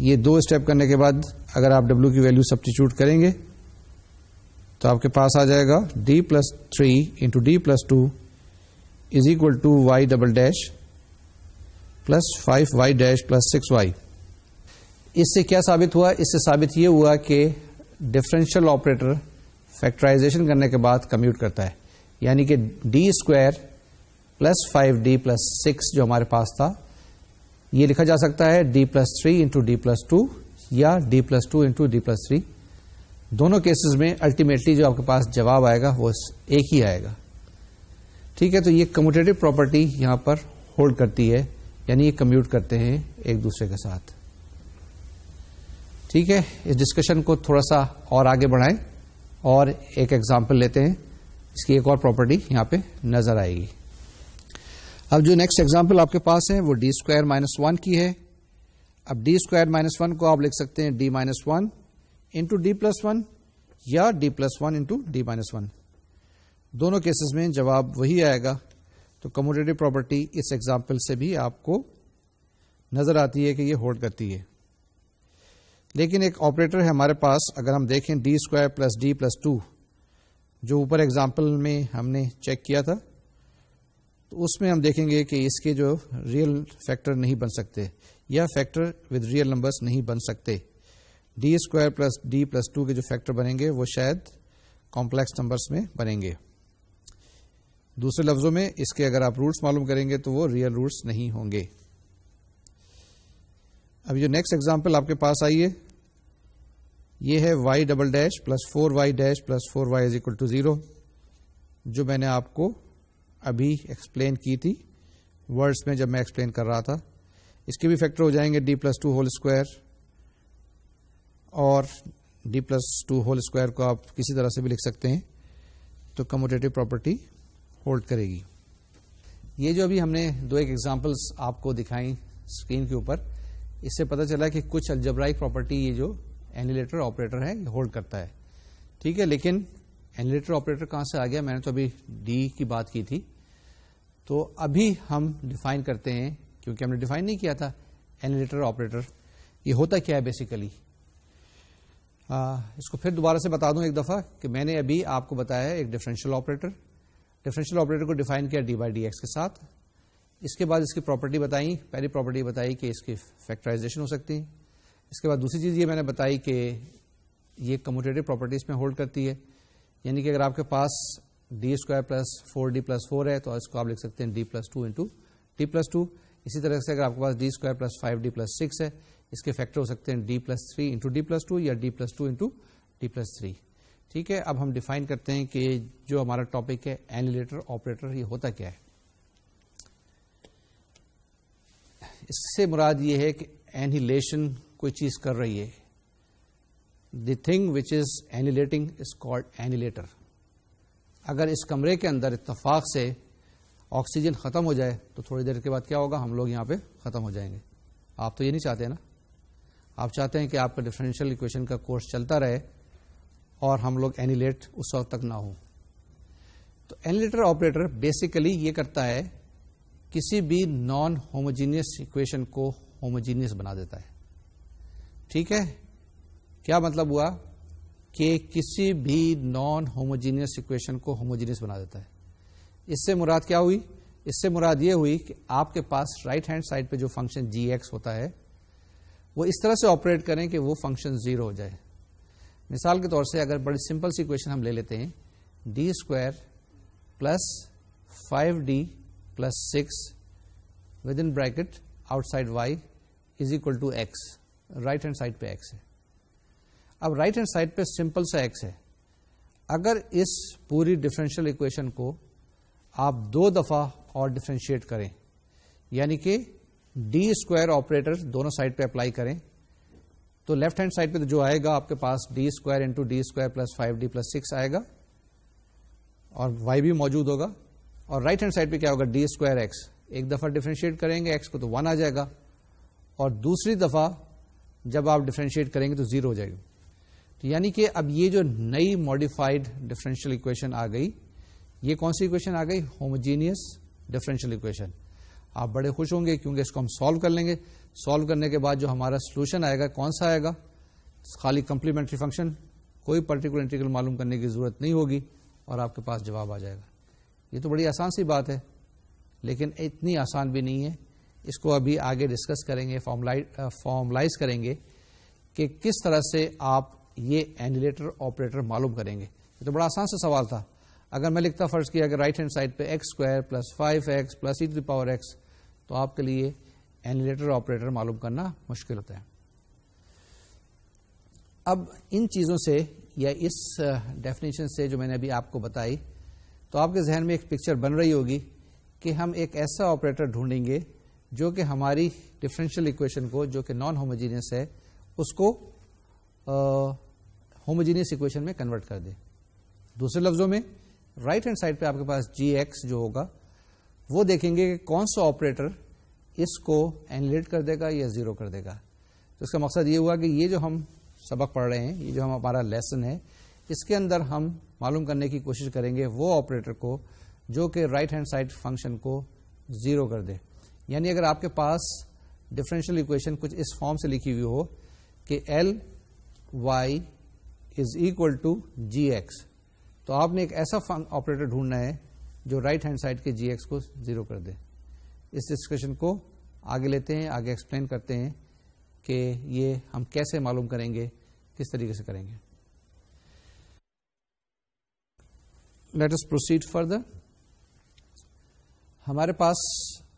S1: یہ دو step کرنے کے بعد اگر آپ w کی ویلیو سبسٹیچیوٹ کریں گے تو آپ کے پاس آ جائے گا d plus 3 into d plus 2 is equal to Y double dash plus 5y dash plus 6y. اس سے کیا ثابت ہوا؟ اس سے ثابت یہ ہوا کہ ڈفرینشیل آپریٹر فیکٹرائزیشن کرنے کے بعد کمیوٹ کرتا ہے، یعنی کہ d square plus 5d plus 6 جو ہمارے پاس تھا یہ لکھا جا سکتا ہے d plus 3 into d plus 2 یا d plus 2 into d plus 3. دونوں کیسز میں الٹیمیٹلی جو آپ کے پاس جواب آئے گا وہ ایک ہی آئے گا. ٹھیک ہے، تو یہ کمیوٹیٹو پراپرٹی یہاں پر ہولڈ کرتی ہے، یعنی یہ کمیوٹ کرتے ہیں ایک دوسرے کے ساتھ. ٹھیک ہے، اس ڈسکشن کو تھوڑا سا اور آگے بڑھائیں اور ایک ایگزامپل لیتے ہیں. اس کی ایک اور پراپرٹی یہاں پہ نظر آئے گی. اب جو نیکسٹ ایگزامپل آپ کے پاس ہے وہ ڈی اسکوائر مائنس 1 کی ہے. اب ڈی اسکوائر مائنس 1 کو آپ لکھ سکتے ہیں D minus 1 into D plus 1 یا D plus 1 into D minus 1. دونوں کیسز میں جواب وہی آئے گا. تو کمیوٹیٹو پراپرٹی اس ایگزامپل سے بھی آپ کو نظر آتی ہے کہ یہ ہولڈ کرتی ہے. لیکن ایک آپریٹر ہے ہمارے پاس، اگر ہم دیکھیں D square plus D plus 2 جو اوپر ایگزامپل میں ہم نے چیک کیا تھا، تو اس میں ہم دیکھیں گے کہ اس کے جو ریئل فیکٹر نہیں بن سکتے یا فیکٹر ود ریئل نمبرز نہیں بن سکتے. D square plus D plus 2 کے جو فیکٹر بنیں گے وہ شاید کمپلیکس نمبرز میں بنیں گے. دوسرے لفظوں میں اس کے اگر آپ روٹس معلوم کریں گے تو وہ ریئل روٹس نہیں ہوں گے. اب جو نیکسٹ ایگزامپل آپ کے پاس آئی ہے یہ ہے Y double dash plus 4y dash plus 4y is equal to 0 جو میں نے آپ کو ابھی ایکسپلین کی تھی ورڈز میں جب میں ایکسپلین کر رہا تھا. اس کے بھی فیکٹر ہو جائیں گے d پلس 2 ہول اسکوائر، اور d پلس 2 ہول اسکوائر کو آپ کسی طرح سے بھی لکھ سکتے ہیں. تو کمیوٹیٹو پراپرٹی ہولڈ کرے گی. یہ جو ابھی ہم نے دو ایک ایگزامپلس آپ کو دکھائیں اسکرین کے اوپر، اس سے پتہ چلا کہ کچھ الجبرائک پراپرٹی یہ جو اینیلیٹر آپریٹر ہے یہ ہولڈ کرتا ہے. ٹھیک ہے، لیکن اینیلیٹر آپریٹر کہاں سے آ گیا؟ میں نے تو ابھی ڈی کی بات کی تھی. تو ابھی ہم ڈیفائن کرتے ہیں، کیونکہ ہم نے ڈیفائن نہیں کیا تھا اینیلیٹر آپریٹر یہ ہوتا کیا ہے بیسیکلی. اس کو پھر دوبارہ سے بتا دوں ایک دفعہ کہ میں نے ابھی آپ کو بتایا ہے ایک ڈفرینشیل آپریٹر کو ڈیفائن کیا ڈی بائی ڈی ایکس کے ساتھ. اس کے بعد اس کی پراپرٹی بتائی، پہلی پراپرٹی بتائی کہ اس کی فیکٹرائزیشن ہو سکتی ہے. اس کے بعد دوسری چیز یہ میں نے بتائی کہ یہ کمیوٹیٹو پراپرٹیز میں ہولڈ کرتی ہے، یعنی کہ اگر آپ کے پاس D square plus 4d plus 4 ہے تو اس کو آپ لکھ سکتے ہیں D plus 2 into D plus 2. اسی طرح سے اگر آپ کے پاس D square plus 5d plus 6 ہے اس کے فیکٹر ہو سکتے ہیں D plus 3 into D plus 2 یا D plus 2 into D plus 3. ٹھیک ہے، اب ہم ڈیفائن کرتے ہیں کہ جو ہمارا ٹاپک ہے اینیلیٹر آپریٹر یہ ہوتا کیا ہے. اس سے مراد یہ ہے کہ اینیلیشن کوئی چیز کر رہی ہے. The thing which is annihilating is called annihilator. اگر اس کمرے کے اندر اتفاق سے آکسیجن ختم ہو جائے تو تھوڑی دیر کے بعد کیا ہوگا؟ ہم لوگ یہاں پہ ختم ہو جائیں گے. آپ تو یہ نہیں چاہتے نا، آپ چاہتے ہیں کہ آپ کا ڈفرینشیل ایکویشن کا کورس چلتا رہے اور ہم لوگ اینیلیٹ اس وقت تک نہ ہوں. تو اینیلیٹر آپریٹر بیسیکلی یہ کرتا ہے کسی بھی نان ہوموجینئس ایکویشن کو ہوموجینئس بنا دیتا ہے. ٹھیک ہے، کیا مطلب ہوا؟ کہ کسی بھی نان ہوموجینئس ایکویشن کو ہوموجینئس بنا دیتا ہے. اس سے مراد کیا ہوئی؟ اس سے مراد یہ ہوئی کہ آپ کے پاس رائٹ ہینڈ سائڈ پہ جو فنکشن جی ایکس ہوتا ہے وہ اس طرح سے آپریٹ کریں کہ وہ فنکشن 0 ہو جائے. مثال کے طور سے اگر بڑی سمپل سی ایکویشن ہم لے لیتے ہیں D square plus 5d plus 6 with in bracket outside Y is equal to X. Right hand side پہ ایکس ہے. اب رائٹ ہینڈ سائڈ پہ سمپل سا ایکس ہے. اگر اس پوری ڈفرینشیل اکویشن کو آپ 2 دفعہ اور ڈفرینشیٹ کریں، یعنی کہ ڈی اسکوائر آپریٹر دونوں سائڈ پہ اپلائی کریں، تو لیفٹ ہینڈ سائڈ پہ تو جو آئے گا آپ کے پاس D square into D square plus 5d plus 6 آئے گا، اور وائی بھی موجود ہوگا. اور رائٹ ہینڈ سائڈ پہ کیا ہوگا، ڈی اسکوائر ایکس. ایک دفعہ ڈفرینشیٹ کریں گے ایکس کو تو 1 آ جائے گا، اور دوسری دفعہ جب آپ ڈفرینشیٹ کریں گے تو 0 ہو جائے گا. تو یعنی کہ اب یہ جو نئی ماڈیفائڈ ڈفرینشیل اکویشن آ گئی، یہ کون سی اکویشن آ گئی، ہوموجینئس ڈفرینشیل اکویشن. آپ بڑے خوش ہوں گے کیونکہ اس کو ہم سالو کر لیں گے. سالو کرنے کے بعد جو ہمارا سولوشن آئے گا کون سا آئے گا، خالی کمپلیمنٹری فنکشن، کوئی پرٹیکولر انٹیگرل معلوم کرنے کی ضرورت نہیں ہوگی اور آپ کے پاس جواب آ جائے گا. یہ تو بڑی آسان سی بات ہے، لیکن اتنی آسان بھی نہیں ہے. اس کو ابھی آگے ڈسکس کریں گے، فارملائز کریں گے کہ کس طرح سے آپ یہ اینیلیٹر آپریٹر معلوم کریں گے. یہ تو بڑا آسان سا سوال تھا. اگر میں لکھتا فرض کیا کہ رائٹ ہینڈ سائڈ پہ x square plus 5x plus e⁻x، تو آپ کے لیے اینیلیٹر آپریٹر معلوم کرنا مشکل ہوتا ہے. اب ان چیزوں سے یا اس ڈیفینیشن سے جو میں نے ابھی آپ کو بتائی، تو آپ کے ذہن میں ایک پکچر بن رہی ہوگی کہ ہم ایک ایسا آپریٹر ڈھونڈیں گے جو کہ ہماری ڈفرینشیل اکویشن کو، جو کہ نان ہوموجینئس ہے، اس کو ہوموجینئس اکویشن میں کنورٹ کر دے. دوسرے لفظوں میں رائٹ ہینڈ سائڈ پہ آپ کے پاس جی ایکس جو ہوگا وہ دیکھیں گے کہ کون سا آپریٹر اس کو اینیلیٹ کر دے گا یا 0 کر دے گا. تو اس کا مقصد یہ ہوا کہ یہ جو ہم سبق پڑھ رہے ہیں، یہ جو ہمارا لیسن ہے، اس کے اندر ہم معلوم کرنے کی کوشش کریں گے وہ آپریٹر کو جو کہ رائٹ ہینڈ سائڈ فنکشن کو 0 کر دے. یعنی اگر آپ کے پاس ڈفرینشیل اکویشن کچھ اس فارم سے لکھی ہوئی ہو کہ L Y is equal to G X, تو آپ نے ایک ایسا آپریٹر ڈھونڈنا ہے جو رائٹ ہینڈ سائڈ کے جی ایکس کو 0 کر دے. اس ڈسکشن کو آگے لیتے ہیں، آگے ایکسپلین کرتے ہیں کہ یہ ہم کیسے معلوم کریں گے، کس طریقے سے کریں گے. Let us proceed further. ہمارے پاس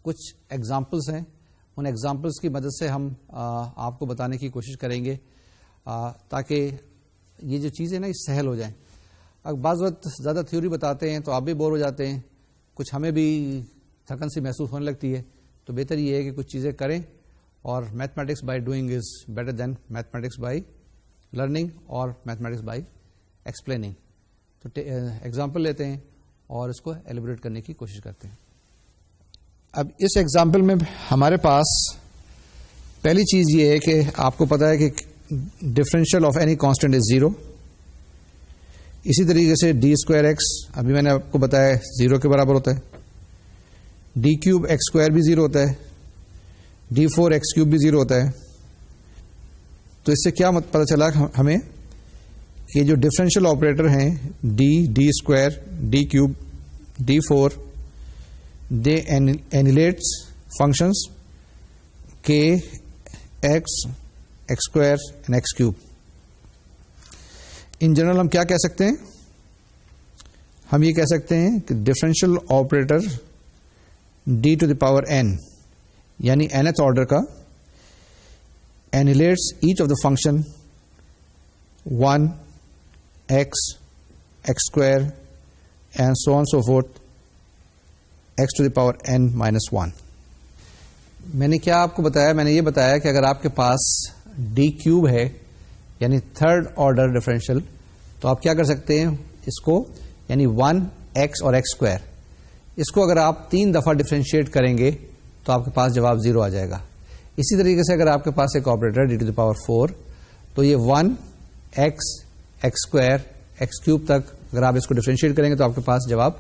S1: کچھ ایگزامپلس ہیں، ان ایگزامپلس کی مدد سے ہم آپ کو بتانے کی کوشش کریں گے تاکہ یہ جو چیزیں نا یہ سہل ہو جائیں. اب بعض وقت زیادہ تھیوری بتاتے ہیں تو آپ بھی بور ہو جاتے ہیں، کچھ ہمیں بھی تھکن سی محسوس ہونے لگتی ہے. تو بہتر یہ ہے کہ کچھ چیزیں کریں، اور mathematics by doing is better than mathematics by learning اور میتھمیٹکس بائی ایکسپلیننگ. تو ایگزامپل لیتے ہیں اور اس کو ایلیبریٹ کرنے کی کوشش کرتے ہیں. اب اس ایگزامپل میں ہمارے پاس پہلی چیز یہ ہے کہ آپ کو پتا ہے کہ differential of any constant is 0. اسی طریقے سے ڈی اسکوائر ایکس ابھی میں نے آپ کو بتایا 0 کے برابر ہوتا ہے. ڈی کیوب ایکس اسکوائر بھی 0 ہوتا ہے. ڈی 4 ایکس کیوب بھی 0 ہوتا ہے. تو اس سے کیا پتا چلا ہمیں کہ جو ڈفرینشیل آپریٹر ہیں D square, D cube, D 4، دے اینیلیٹس فنکشنز کے x square and x cube. In general ہم کیا کہہ سکتے ہیں؟ ہم یہ کہہ سکتے ہیں کہ differential operator D to the power N, یعنی nth آرڈر کا، annihilates each of the function 1 X square and so on so forth X to the power n minus 1. میں نے کیا آپ کو بتایا؟ میں نے یہ بتایا کہ اگر آپ کے پاس ڈی کیوب ہے یعنی تھرڈ آرڈر ڈفرینشیل، تو آپ کیا کر سکتے ہیں اس کو، یعنی 1 ایکس اور ایکس اسکوائر، اس کو اگر آپ 3 دفعہ ڈفرینشیٹ کریں گے تو آپ کے پاس جواب 0 آ جائے گا. اسی طریقے سے اگر آپ کے پاس ایک operator D to the power 4، تو یہ 1 ایکس اسکوائر ایکس کیوب تک اگر آپ اس کو ڈفرینشیٹ کریں گے تو آپ کے پاس جواب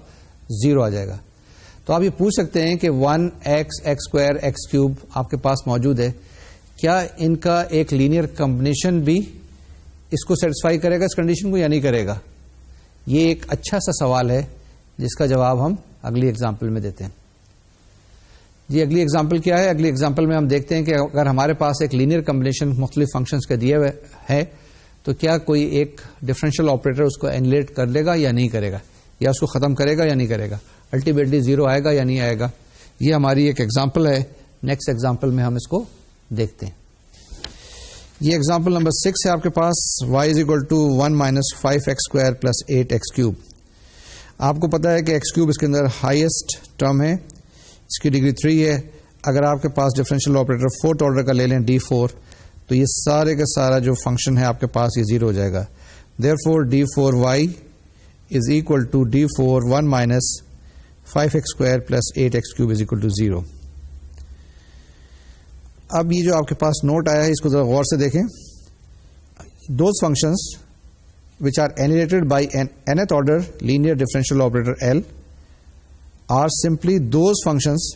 S1: 0 آ جائے گا. تو آپ یہ پوچھ سکتے ہیں کہ 1 ایکس اسکوائر ایکس کیوب آپ کے پاس موجود ہے، کیا ان کا ایک لینئر کمبینیشن بھی اس کو سیٹسفائی کرے گا، اس کنڈیشن کو، یا نہیں کرے گا؟ یہ ایک اچھا سا سوال ہے جس کا جواب ہم اگلی ایگزامپل میں دیتے ہیں. جی اگلی ایگزامپل کیا ہے؟ اگلی ایگزامپل میں ہم دیکھتے ہیں کہ اگر ہمارے پاس ایک لینئر کمبینیشن مختلف فنکشنز کا دیا ہوا ہے تو کیا کوئی ایک ڈفرینشیل آپریٹر اس کو اینیلیٹ کر لے گا یا نہیں کرے گا، یا اس کو ختم کرے گا یا نہیں کرے گا، الٹیمیٹلی 0 آئے گا یا نہیں آئے گا. یہ ہماری ایک ایگزامپل ہے. نیکسٹ ایگزامپل میں ہم اس کو دیکھتے ہیں. یہ ایگزامپل نمبر 6 ہے آپ کے پاس. y is equal to 1 minus 5x² plus 8x³. آپ کو پتا ہے کہ x³ اس کے اندر ہائیسٹ ٹرم ہے, اس کی ڈگری 3 ہے. اگر آپ کے پاس ڈفرینشیل آپریٹر فورتھ آرڈر کا لے لیں d4, تو یہ سارے کا سارا جو فنکشن ہے آپ کے پاس یہ 0 ہو جائے گا. Therefore d4y is equal to d4 1 minus 5x² plus 8x³ is equal to 0. اب یہ جو آپ کے پاس نوٹ آیا ہے اس کو ذرا غور سے دیکھیں. Those functions which are annihilated by an nth order linear differential operator L are simply those functions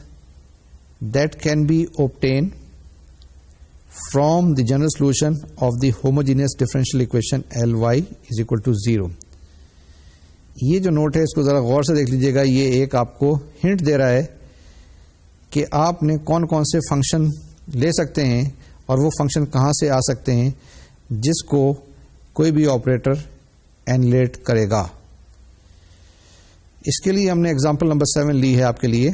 S1: that can be obtained from the general solution of the homogeneous differential equation Ly is equal to 0. یہ جو note ہے اس کو ذرا غور سے دیکھ لیجئے گا. یہ ایک آپ کو ہنٹ دے رہا ہے کہ آپ نے کون کون سے فنکشن لے سکتے ہیں اور وہ فنکشن کہاں سے آ سکتے ہیں جس کو کوئی بھی آپریٹر اینیلیٹ کرے گا. اس کے لیے ہم نے ایگزامپل نمبر 7 لی ہے آپ کے لیے.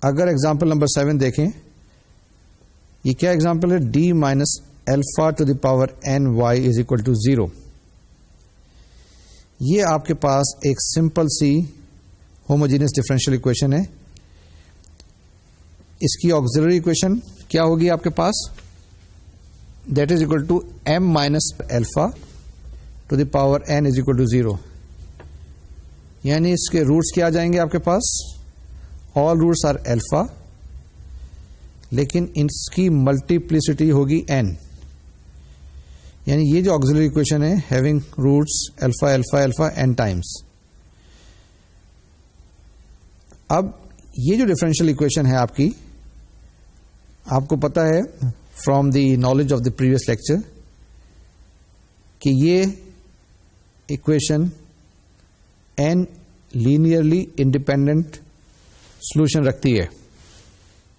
S1: اگر ایگزامپل نمبر 7 دیکھیں, یہ کیا ایگزامپل ہے؟ d minus alpha to the power n y is equal to 0. یہ آپ کے پاس ایک سمپل سی ہوموجینس ڈفرینشیل اکویشن ہے. اس کی آکسیلری اکویشن کیا ہوگی آپ کے پاس؟ That is equal to m minus alpha to the power n is equal to 0. یعنی اس کے روٹس کیا آ جائیں گے آپ کے پاس؟ آل روٹس آر الفا, لیکن اس کی ملٹیپلیسٹی ہوگی n. یعنی یہ جو آکسیلری اکویشن ہے having roots alpha alpha alpha n Times. اب یہ جو ڈفرینشیل اکویشن ہے آپ کی, آپ کو پتا ہے from the knowledge of the previous lecture کہ یہ equation n linearly independent solution رکھتی ہے.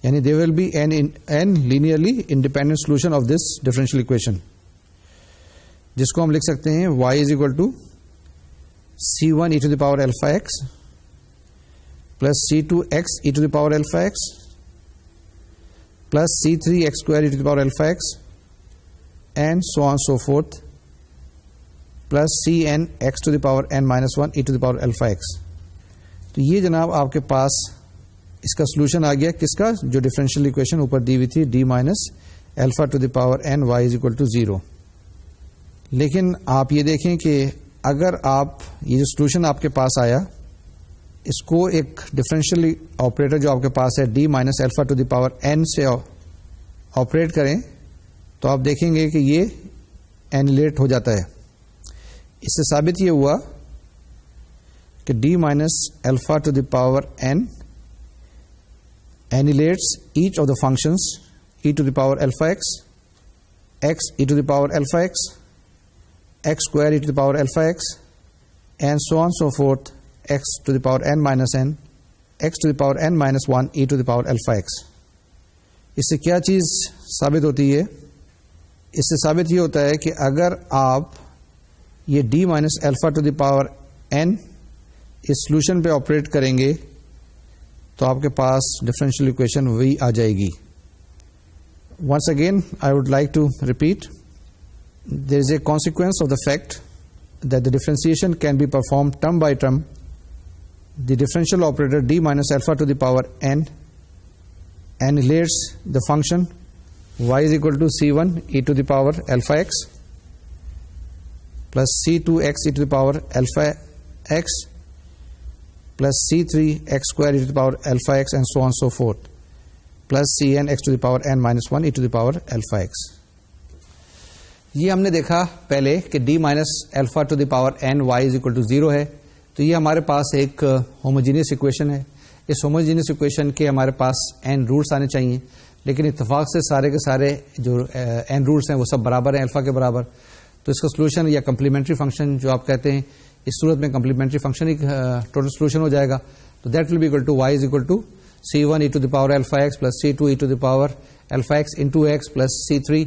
S1: یعنی there will be n linearly independent solution of this differential equation, جس کو ہم لکھ سکتے ہیں y is equal to c1 e to the power alpha x plus c2 x e to the power alpha x plus c3 x square e to the power alpha x and so on so forth plus cn x to the power n minus 1 e to the power alpha x. تو یہ جناب آپ کے پاس اس کا solution آ گیا. کس کا؟ جو ڈفرینشیل اکویشن اوپر دی ہوئی تھی d minus alpha to the power n y is equal to 0. لیکن آپ یہ دیکھیں کہ اگر آپ یہ جو سولوشن آپ کے پاس آیا اس کو ایک ڈفرینشیل آپریٹر جو آپ کے پاس ہے d minus alpha to the power n سے آپریٹ کریں تو آپ دیکھیں گے کہ یہ اینیلیٹ ہو جاتا ہے. اس سے ثابت یہ ہوا کہ d minus alpha to the power n annihilates each of the functions e to the power alpha x, x e to the power alpha x, x square e to the power alpha x, and so on so forth, x to the power n minus n, x to the power n minus 1 e to the power alpha x. اس سے کیا چیز ثابت ہوتی ہے؟ اس سے ثابت یہ ہوتا ہے کہ اگر آپ یہ d minus alpha to the power n اس سولوشن پہ آپریٹ کریں گے تو آپ کے پاس ڈفرینشیل اکویشن وہی آ جائے گی. Once again I would like to repeat, there is a consequence of the fact that the differentiation can be perform term by term. The differential operator d minus alpha to the power n annihilates the function y is equal to c1 e to the power alpha x plus c2 x e to the power alpha x plus c3 x square e to the power alpha x and so on so forth plus cn x to the power n minus 1 e to the power alpha x. یہ ہم نے دیکھا پہلے کہ d minus alpha to the power n y is equal to 0 ہے. تو یہ ہمارے پاس ایک ہوموجینس اکویشن ہے. اس ہوموجینس اکویشن کے ہمارے پاس n روٹس آنے چاہیے, لیکن اتفاق سے سارے کے سارے جو n روٹس ہیں وہ سب برابر ہیں الفا کے برابر. تو اس کا سولوشن یا کمپلیمنٹری فنکشن جو آپ کہتے ہیں, اس صورت میں کمپلیمنٹری فنکشن ہی ٹوٹل سولوشن ہو جائے گا. تو that will be equal to y is equal to c1 e to the power alpha x plus c2 e to the power alpha x into x plus c3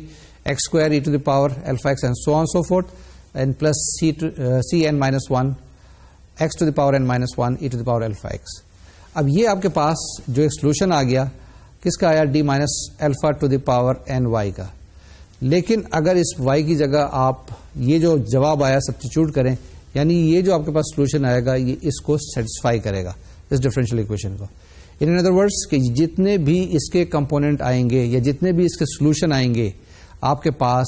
S1: x square e to the power alpha x and so on so forth and plus cn minus 1 x to the power n minus 1 e to the power alpha x. اب یہ آپ کے پاس جو ایک solution آ گیا کس کا آیا؟ d minus alpha to the power n y کا. لیکن اگر اس وائی کی جگہ آپ یہ جو جواب آیا سبسٹیچیوٹ کریں، یعنی یہ جو آپ کے پاس سولوشن آئے گا یہ اس کو سیٹسفائی کرے گا، اس ڈفرینشیل ایکویشن کو. ان ادر ورڈس کہ جتنے بھی اس کے کمپوننٹ آئیں گے یا جتنے بھی اس کے سولوشن آئیں گے آپ کے پاس،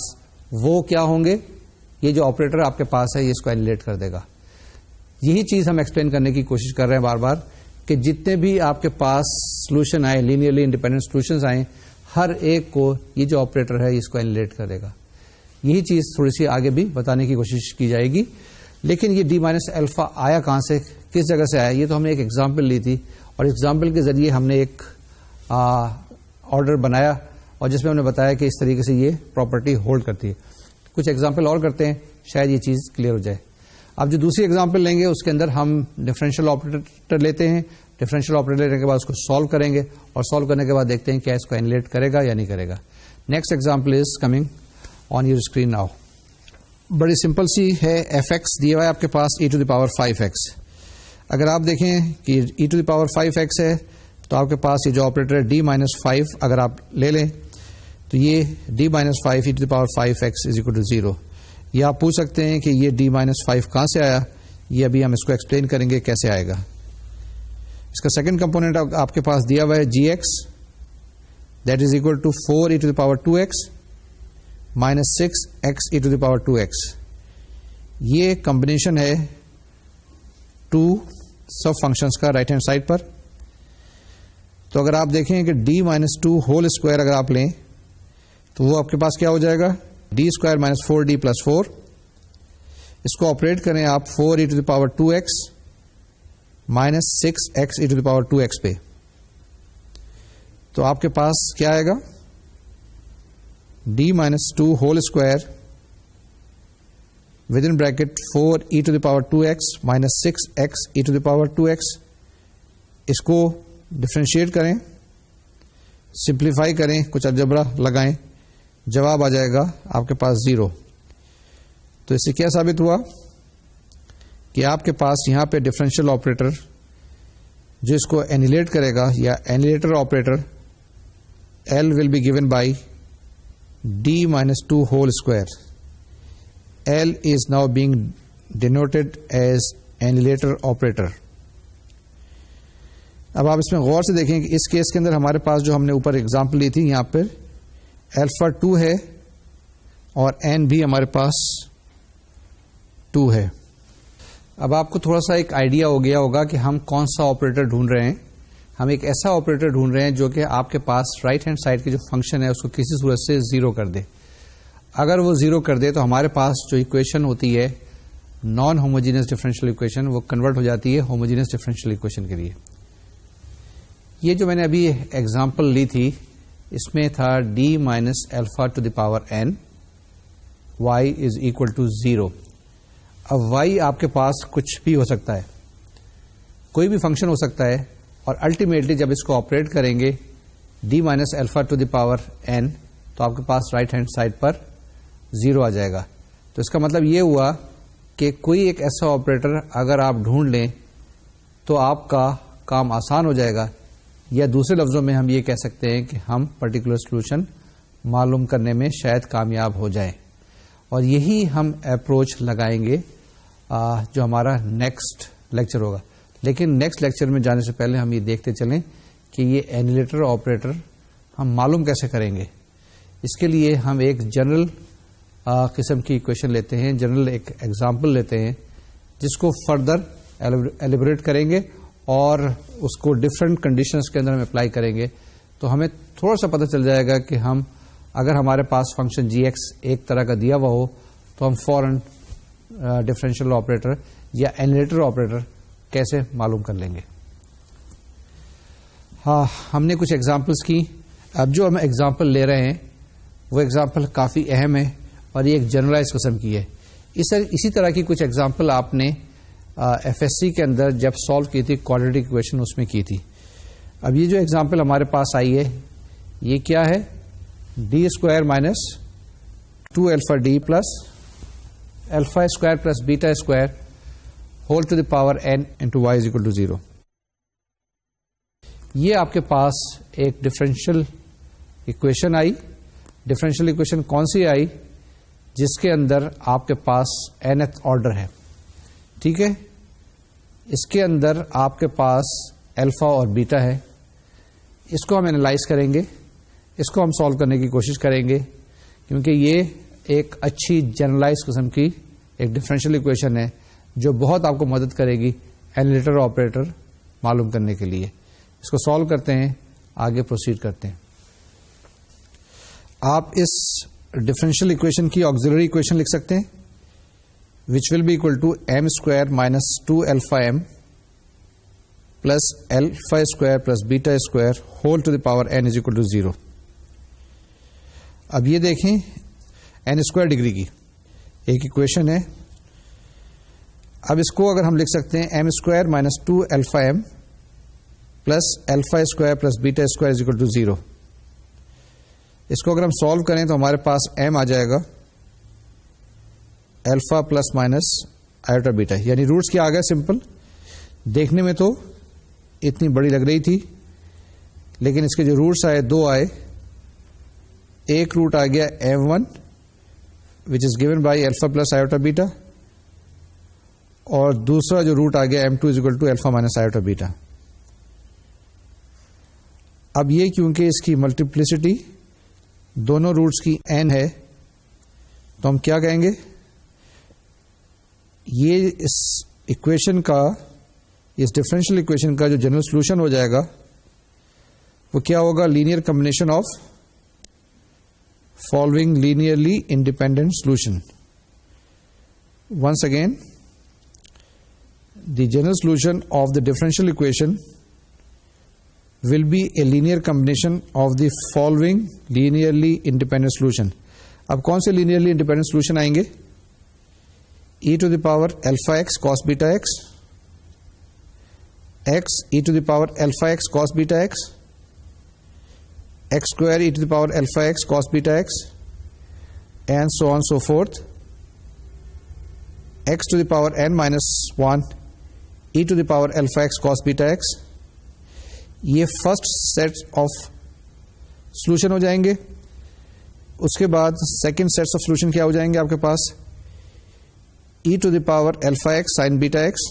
S1: وہ کیا ہوں گے؟ یہ جو آپریٹر آپ کے پاس ہے یہ اس کو اینیلیٹ کر دے گا. یہی چیز ہم ایکسپلین کرنے کی کوشش کر رہے ہیں بار بار کہ جتنے بھی آپ کے پاس سولوشن آئے، لینئرلی انڈیپینڈنٹ سولوشنز آئیں، ہر ایک کو یہ جو آپریٹر ہے اس کو اینیلیٹ کر دے گا. یہی چیز تھوڑی سی آگے بھی بتانے کی کوشش کی جائے گی. لیکن یہ ڈی مائنس الفا آیا کہاں سے، کس جگہ سے آیا؟ یہ تو ہم نے ایک ایگزامپل لی تھی اور ایگزامپل کے ذریعے ہم نے ایک آرڈر بنایا اور جس میں ہم نے بتایا کہ اس طریقے سے یہ پراپرٹی ہولڈ کرتی ہے. کچھ ایگزامپل اور کرتے ہیں، شاید یہ چیز کلیئر ہو جائے. اب جو دوسری ایگزامپل لیں گے اس کے اندر ہم ڈفرینشیل آپریٹر لیتے ہیں. ڈفرینشیل آپریٹر لینے کے بعد اس کو سالو کریں گے اور سالو کرنے کے بعد دیکھتے ہیں کیا اس کو اینیلیٹ کرے گا یا نہیں کرے گا. Next example is coming on your screen now. بڑی سمپل سی ہے. ایف ایکس دیا ہوا ہے آپ کے پاس E to the power 5x. اگر آپ دیکھیں کہ ای ٹو دی پاور 5x ہے تو آپ کے پاس یہ جو آپریٹر ہے ڈی مائنس 5 اگر آپ لے لیں تو یہ D minus 5 E to the power 5x is equal to 0. یہ آپ پوچھ سکتے ہیں کہ یہ ڈی مائنس 5 کہاں سے آیا؟ یہ ابھی ہم اس کو ایکسپلین کریں گے کیسے آئے گا. اس کا سیکنڈ کمپونیٹ آپ کے پاس دیا ہوا ہے G X that is equal to 4 E to the power 2x minus 6x E to the power 2x. یہ کمبینیشن ہے 2 سب فنکشنز کا رائٹ ہینڈ سائڈ پر. تو اگر آپ دیکھیں کہ ڈی مائنس 2 ہول اسکوائر اگر آپ لیں تو وہ آپ کے پاس کیا ہو جائے گا؟ D square minus 4d plus 4. اس کو آپریٹ کریں آپ 4 E to the power 2x minus 6x E to the power 2x پہ تو آپ کے پاس کیا آئے گا؟ D minus 2 whole square with in bracket 4 E to the power 2x minus 6x E to the power 2x. اس کو ڈفرینشیٹ کریں، سمپلیفائی کریں، کچھ الجبرا لگائیں، جواب آ جائے گا آپ کے پاس 0. تو اس سے کیا ثابت ہوا کہ آپ کے پاس یہاں پہ ڈفرینشیل آپریٹر جو اس کو اینیلیٹ کرے گا یا annihilator operator L will be given by d minus 2 whole square. L is now being denoted as annihilator operator. اب آپ اس میں غور سے دیکھیں کہ اس کیس کے اندر ہمارے پاس جو ہم نے اوپر اگزامپل لی تھی یہاں پر الفا 2 ہے اور n بھی ہمارے پاس 2 ہے. اب آپ کو تھوڑا سا ایک آئیڈیا ہو گیا ہوگا کہ ہم کون سا آپریٹر ڈھونڈ رہے ہیں. ہم ایک ایسا آپریٹر ڈھونڈ رہے ہیں جو کہ آپ کے پاس رائٹ ہینڈ سائڈ کی جو فنکشن ہے اس کو کسی صورت سے 0 کر دے. اگر وہ 0 کر دے تو ہمارے پاس جو ایکویشن ہوتی ہے نان ہوموجینس ڈفرینشیل ایکویشن وہ کنورٹ ہو جاتی ہے ہوموجینس ڈفرینشیل ایکویشن کے لیے. یہ جو میں نے ابھی ایگزامپل لی تھی اس میں تھا D minus alpha to the power n y is equal to 0. اب y آپ کے پاس کچھ بھی ہو سکتا ہے، کوئی بھی فنکشن ہو سکتا ہے اور الٹیمیٹلی جب اس کو آپریٹ کریں گے D minus alpha to the power n تو آپ کے پاس رائٹ ہینڈ سائڈ پر 0 آ جائے گا. تو اس کا مطلب یہ ہوا کہ کوئی ایک ایسا آپریٹر اگر آپ ڈھونڈ لیں تو آپ کا کام آسان ہو جائے گا، یا دوسرے لفظوں میں ہم یہ کہہ سکتے ہیں کہ ہم پرٹیکولر سولوشن معلوم کرنے میں شاید کامیاب ہو جائیں. اور یہی ہم اپروچ لگائیں گے جو ہمارا نیکسٹ لیکچر ہوگا. لیکن نیکسٹ لیکچر میں جانے سے پہلے ہم یہ دیکھتے چلیں کہ یہ اینیلیٹر آپریٹر ہم معلوم کیسے کریں گے. اس کے لیے ہم ایک جنرل قسم کی ایکویشن لیتے ہیں، جنرل ایک ایگزامپل لیتے ہیں جس کو فردر ایلیبریٹ کریں گے اور اس کو ڈفرینٹ کنڈیشنز کے اندر ہم اپلائی کریں گے. تو ہمیں تھوڑا سا پتہ چل جائے گا کہ ہم اگر ہمارے پاس فنکشن جی ایکس ایک طرح کا دیا ہوا ہو تو ہم فوراً ڈفرینشیل آپریٹر یا اینیلیٹر آپریٹر کیسے معلوم کر لیں گے. ہاں، ہم نے کچھ ایگزامپلس کی. اب جو ہم ایگزامپل لے رہے ہیں وہ ایگزامپل کافی اہم ہے اور یہ ایک جنرلائز قسم کی ہے. اسی طرح کی کچھ ایگزامپل آپ نے ایف ایس سی کے اندر جب سالو کی تھی کوڈریٹک ایکویشن اس میں کی تھی. اب یہ جو ایگزامپل ہمارے پاس آئی ہے یہ کیا ہے؟ D square minus 2 alpha D plus alpha square plus beta square whole to the power n into y is equal to 0. یہ آپ کے پاس ایک ڈفرینشیل ایکویشن آئی ڈفرینشیل اکویشن کون سی آئی جس کے اندر آپ کے پاس nth آرڈر ہے. ٹھیک ہے, اس کے اندر آپ کے پاس الفا اور بیٹا ہے. اس کو ہم اینالائز کریں گے, اس کو ہم سالو کرنے کی کوشش کریں گے, کیونکہ یہ ایک اچھی جنرلائز قسم کی ایک ڈفرینشیل اکویشن ہے جو بہت آپ کو مدد کرے گی اینالیٹر آپریٹر معلوم کرنے کے لیے. اس کو سالو کرتے ہیں, آگے پروسیڈ کرتے ہیں. آپ اس ڈفرینشیل اکویشن کی آکسیلری اکویشن لکھ سکتے ہیں, which will be equal to m square minus 2 alpha m plus alpha square plus beta square whole to the power n is equal to 0. اب یہ دیکھیں n اسکوائر ڈگری کی ایک equation ہے. اب اس کو اگر ہم لکھ سکتے ہیں m square minus 2 alpha m plus alpha square plus beta square is equal to 0. اس کو اگر ہم سالو کریں تو ہمارے پاس m آ جائے گا alpha plus minus iota beta, یعنی روٹس کیا آ گیا سمپل. دیکھنے میں تو اتنی بڑی لگ رہی تھی, لیکن اس کے جو روٹس آئے دو آئے. ایک روٹ آ گیا m1 which is given by alpha plus iota beta, اور دوسرا جو روٹ آ گیا m2 is equal to alpha minus iota beta. اب یہ کیونکہ اس کی ملٹیپلسٹی دونوں روٹس کی n ہے, تو ہم کیا کہیں گے, یہ اس اکویشن کا, اس ڈفرینشیل اکویشن کا جو جنرل سولوشن ہو جائے گا وہ کیا ہوگا, linear combination of following linearly independent solution. Once again, the general solution of the differential equation will be a linear combination of the following linearly independent solution. اب کون سے linearly independent solution آئیں گے, e to the power alpha x cos beta x, x e to the power alpha x cos beta x, x square e to the power alpha x cos beta x, and so on so forth. x to the power n minus 1 e to the power alpha x cos beta x. یہ first set of solution ہو جائیں گے. اس کے بعد second set of solution کیا ہو جائیں گے آپ کے پاس, E to the power alpha X sine beta X,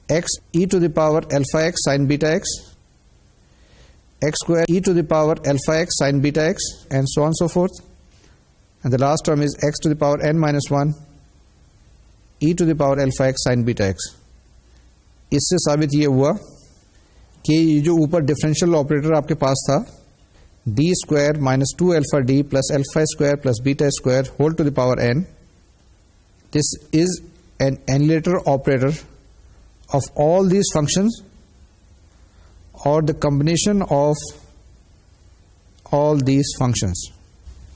S1: X E to the power alpha X sine beta X, X square E to the power alpha X sine beta X, and so on so forth. And the last term is X to the power n minus 1 E to the power alpha X sine beta X. اس سے ثابت یہ ہوا کہ یہ جو اوپر differential operator آپ کے پاس تھا, D square minus 2 alpha D plus alpha square plus beta square whole to the power n, this is an annihilator operator of all these functions, اور the combination of all these functions.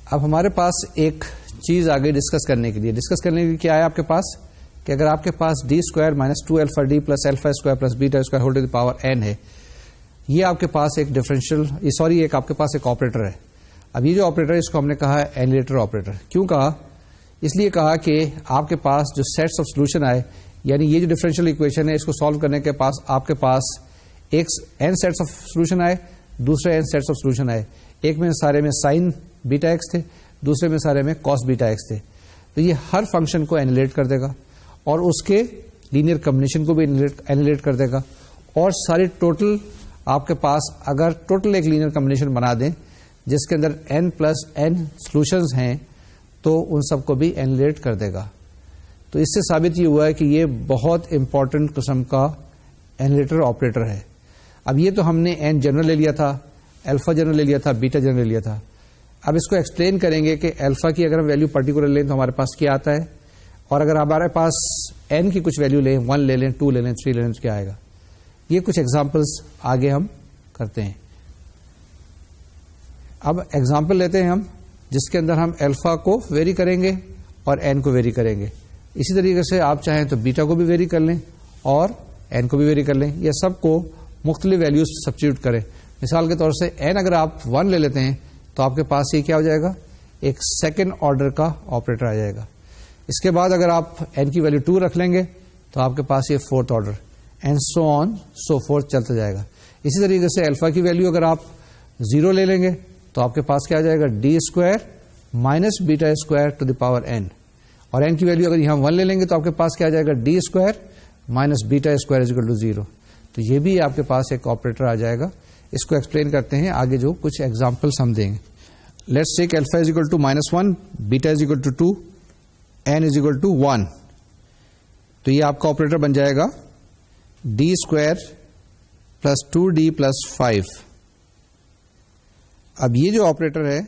S1: اب ہمارے پاس ایک چیز آگے discuss کرنے کے لیے کیا ہے آپ کے پاس, کہ اگر آپ کے پاس D square minus 2 alpha D plus alpha square plus beta square whole to the power n ہے, یہ آپ کے پاس ایک ایک آپ کے پاس ایک آپریٹر ہے. اب یہ جو آپریٹر ہے اس کو ہم نے کہا ہے اینالیٹر آپریٹر. کیوں کہا, اس لیے کہا کہ آپ کے پاس جو سیٹس آف سولوشن آئے, یعنی یہ جو ڈفرینشیل اکویشن ہے اس کو سالو کرنے کے پاس آپ کے پاس ایک n سیٹس آف سولوشن آئے, دوسرے n سیٹس آف سولوشن آئے. ایک میں سارے میں سائن بیٹا ایکس تھے, دوسرے میں سارے میں کاس بیٹا ایکس تھے. تو یہ ہر فنکشن کو اینالیٹ کر دے گا اور اس کے لینئر کمبینیشن کو بھی اینالیٹ کر دے گا, اور ساری ٹوٹل آپ کے پاس اگر ٹوٹل ایک لینئر کمبینیشن بنا دیں جس کے اندر n پلس n سولوشنز ہیں تو ان سب کو بھی اینالیٹ کر دے گا. تو اس سے ثابت یہ ہوا ہے کہ یہ بہت امپورٹنٹ قسم کا اینالیٹر آپریٹر ہے. اب یہ تو ہم نے n جنرل لے لیا تھا, الفا جنرل لے لیا تھا, بیٹا جنرل لے لیا تھا. اب اس کو ایکسپلین کریں گے کہ الفا کی اگر ہم ویلیو پرٹیکولر لیں تو ہمارے پاس کیا آتا ہے, اور اگر ہمارے پاس n کی کچھ ویلیو لیں, 1 لے لیں, 2 لے لیں, 3 لے لیں تو کیا آئے گا. یہ کچھ ایگزامپلس آگے ہم کرتے ہیں. اب ایگزامپل لیتے ہیں ہم جس کے اندر ہم الفا کو ویری کریں گے اور n کو ویری کریں گے. اسی طریقے سے آپ چاہیں تو بیٹا کو بھی ویری کر لیں اور n کو بھی ویری کر لیں, یا سب کو مختلف ویلیوز سبسٹیٹیوٹ کریں. مثال کے طور سے n اگر آپ 1 لے لیتے ہیں تو آپ کے پاس یہ کیا ہو جائے گا, ایک سیکنڈ آرڈر کا آپریٹر آ جائے گا. اس کے بعد اگر آپ n کی ویلیو 2 رکھ لیں گے تو آپ کے پاس یہ 4th order, and so on so fourth چلتا جائے گا. اسی طریقے سے الفا کی ویلیو اگر آپ 0 لے لیں گے تو آپ کے پاس کیا آ جائے گا D square minus beta square to the power N, اور این کی ویلو اگر یہاں 1 لے لیں گے تو آپ کے پاس کیا آ جائے گا D square minus beta square is equal to 0. تو یہ بھی آپ کے پاس ایک آپریٹر آ جائے گا. اس کو ایکسپلین کرتے ہیں آگے جو کچھ ایگزامپلس ہم دیں گے. Let's take alpha is equal to -1, beta is equal to 2, N is equal to 1. تو یہ آپ کا آپریٹر بن جائے گا D square plus 2d plus 5. اب یہ جو آپریٹر ہے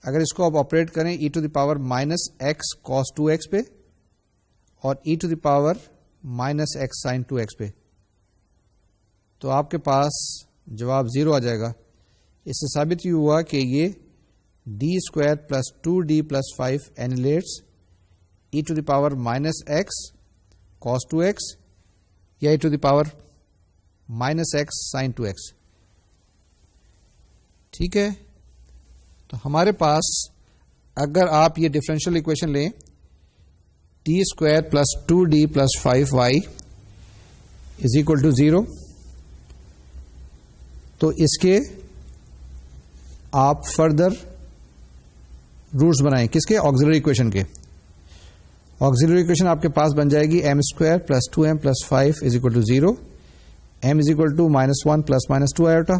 S1: اگر اس کو آپ آپریٹ کریں E to the power minus X cos 2x پہ اور E to the power minus X sine 2x پہ, تو آپ کے پاس جواب 0 آ جائے گا. اس سے ثابت یہ ہوا کہ یہ D square plus 2d plus 5 annihilates E to the power minus X cos 2x یا E to the power minus X sine 2x. ٹھیک ہے, تو ہمارے پاس اگر آپ یہ ڈفرینشیل اکویشن لیں T square plus 2d plus 5y is equal to 0, تو اس کے آپ فردر روٹس بنائیں. کس کے؟ آکسیلری اکویشن کے. آکسیلری اکویشن آپ کے پاس بن جائے گی m square plus 2m plus 5 is equal to 0, m is equal to -1 plus -2 iota.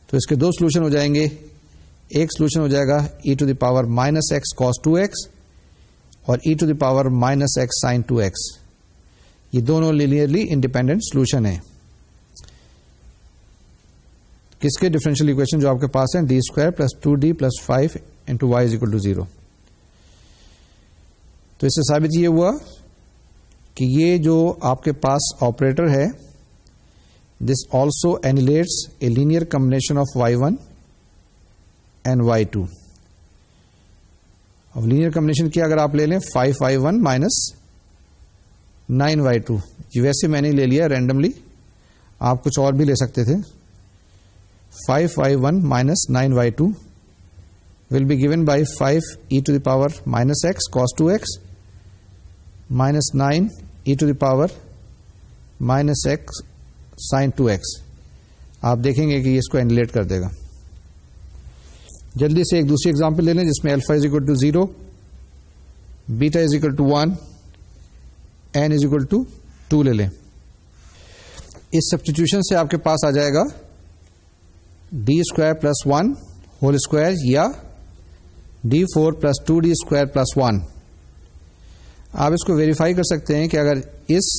S1: تو اس کے دو سولوشن ہو جائیں گے. ایک سولوشن ہو جائے گا E to the power minus X cos 2x اور E to the power minus X sine 2x. یہ دونوں لینئرلی انڈیپینڈنٹ سولوشن ہیں. کس کے؟ ڈفرینشیل اکویشن جو آپ کے پاس ہیں D square plus 2d plus 5 into y is equal to 0. تو اس سے ثابت یہ ہوا کہ یہ جو آپ کے پاس آپریٹر ہے this also اینیلیٹس a linear combination of y1 and y2. اب لینئر کمبینیشن کیا اگر آپ لے لیں 5y1 مائنس 9y2, یہ ویسے میں نے لے لیا رینڈملی, آپ کچھ اور بھی لے سکتے تھے. 5y1 minus 9y2 will be given by 5 e to the power minus x cos 2x minus 9 e to the power minus x sin 2x. آپ دیکھیں گے کہ یہ اس کو اینیلیٹ کر دے گا. جلدی سے ایک دوسری ایگزامپل لے لیں جس میں alpha is equal to 0, beta is equal to 1, n is equal to 2 لے لیں. اس سبسٹیٹیوشن سے آپ کے پاس آ جائے گا D square plus 1 whole square یا D 4 plus 2d square plus 1. آپ اس کو ویریفائی کر سکتے ہیں کہ اگر اس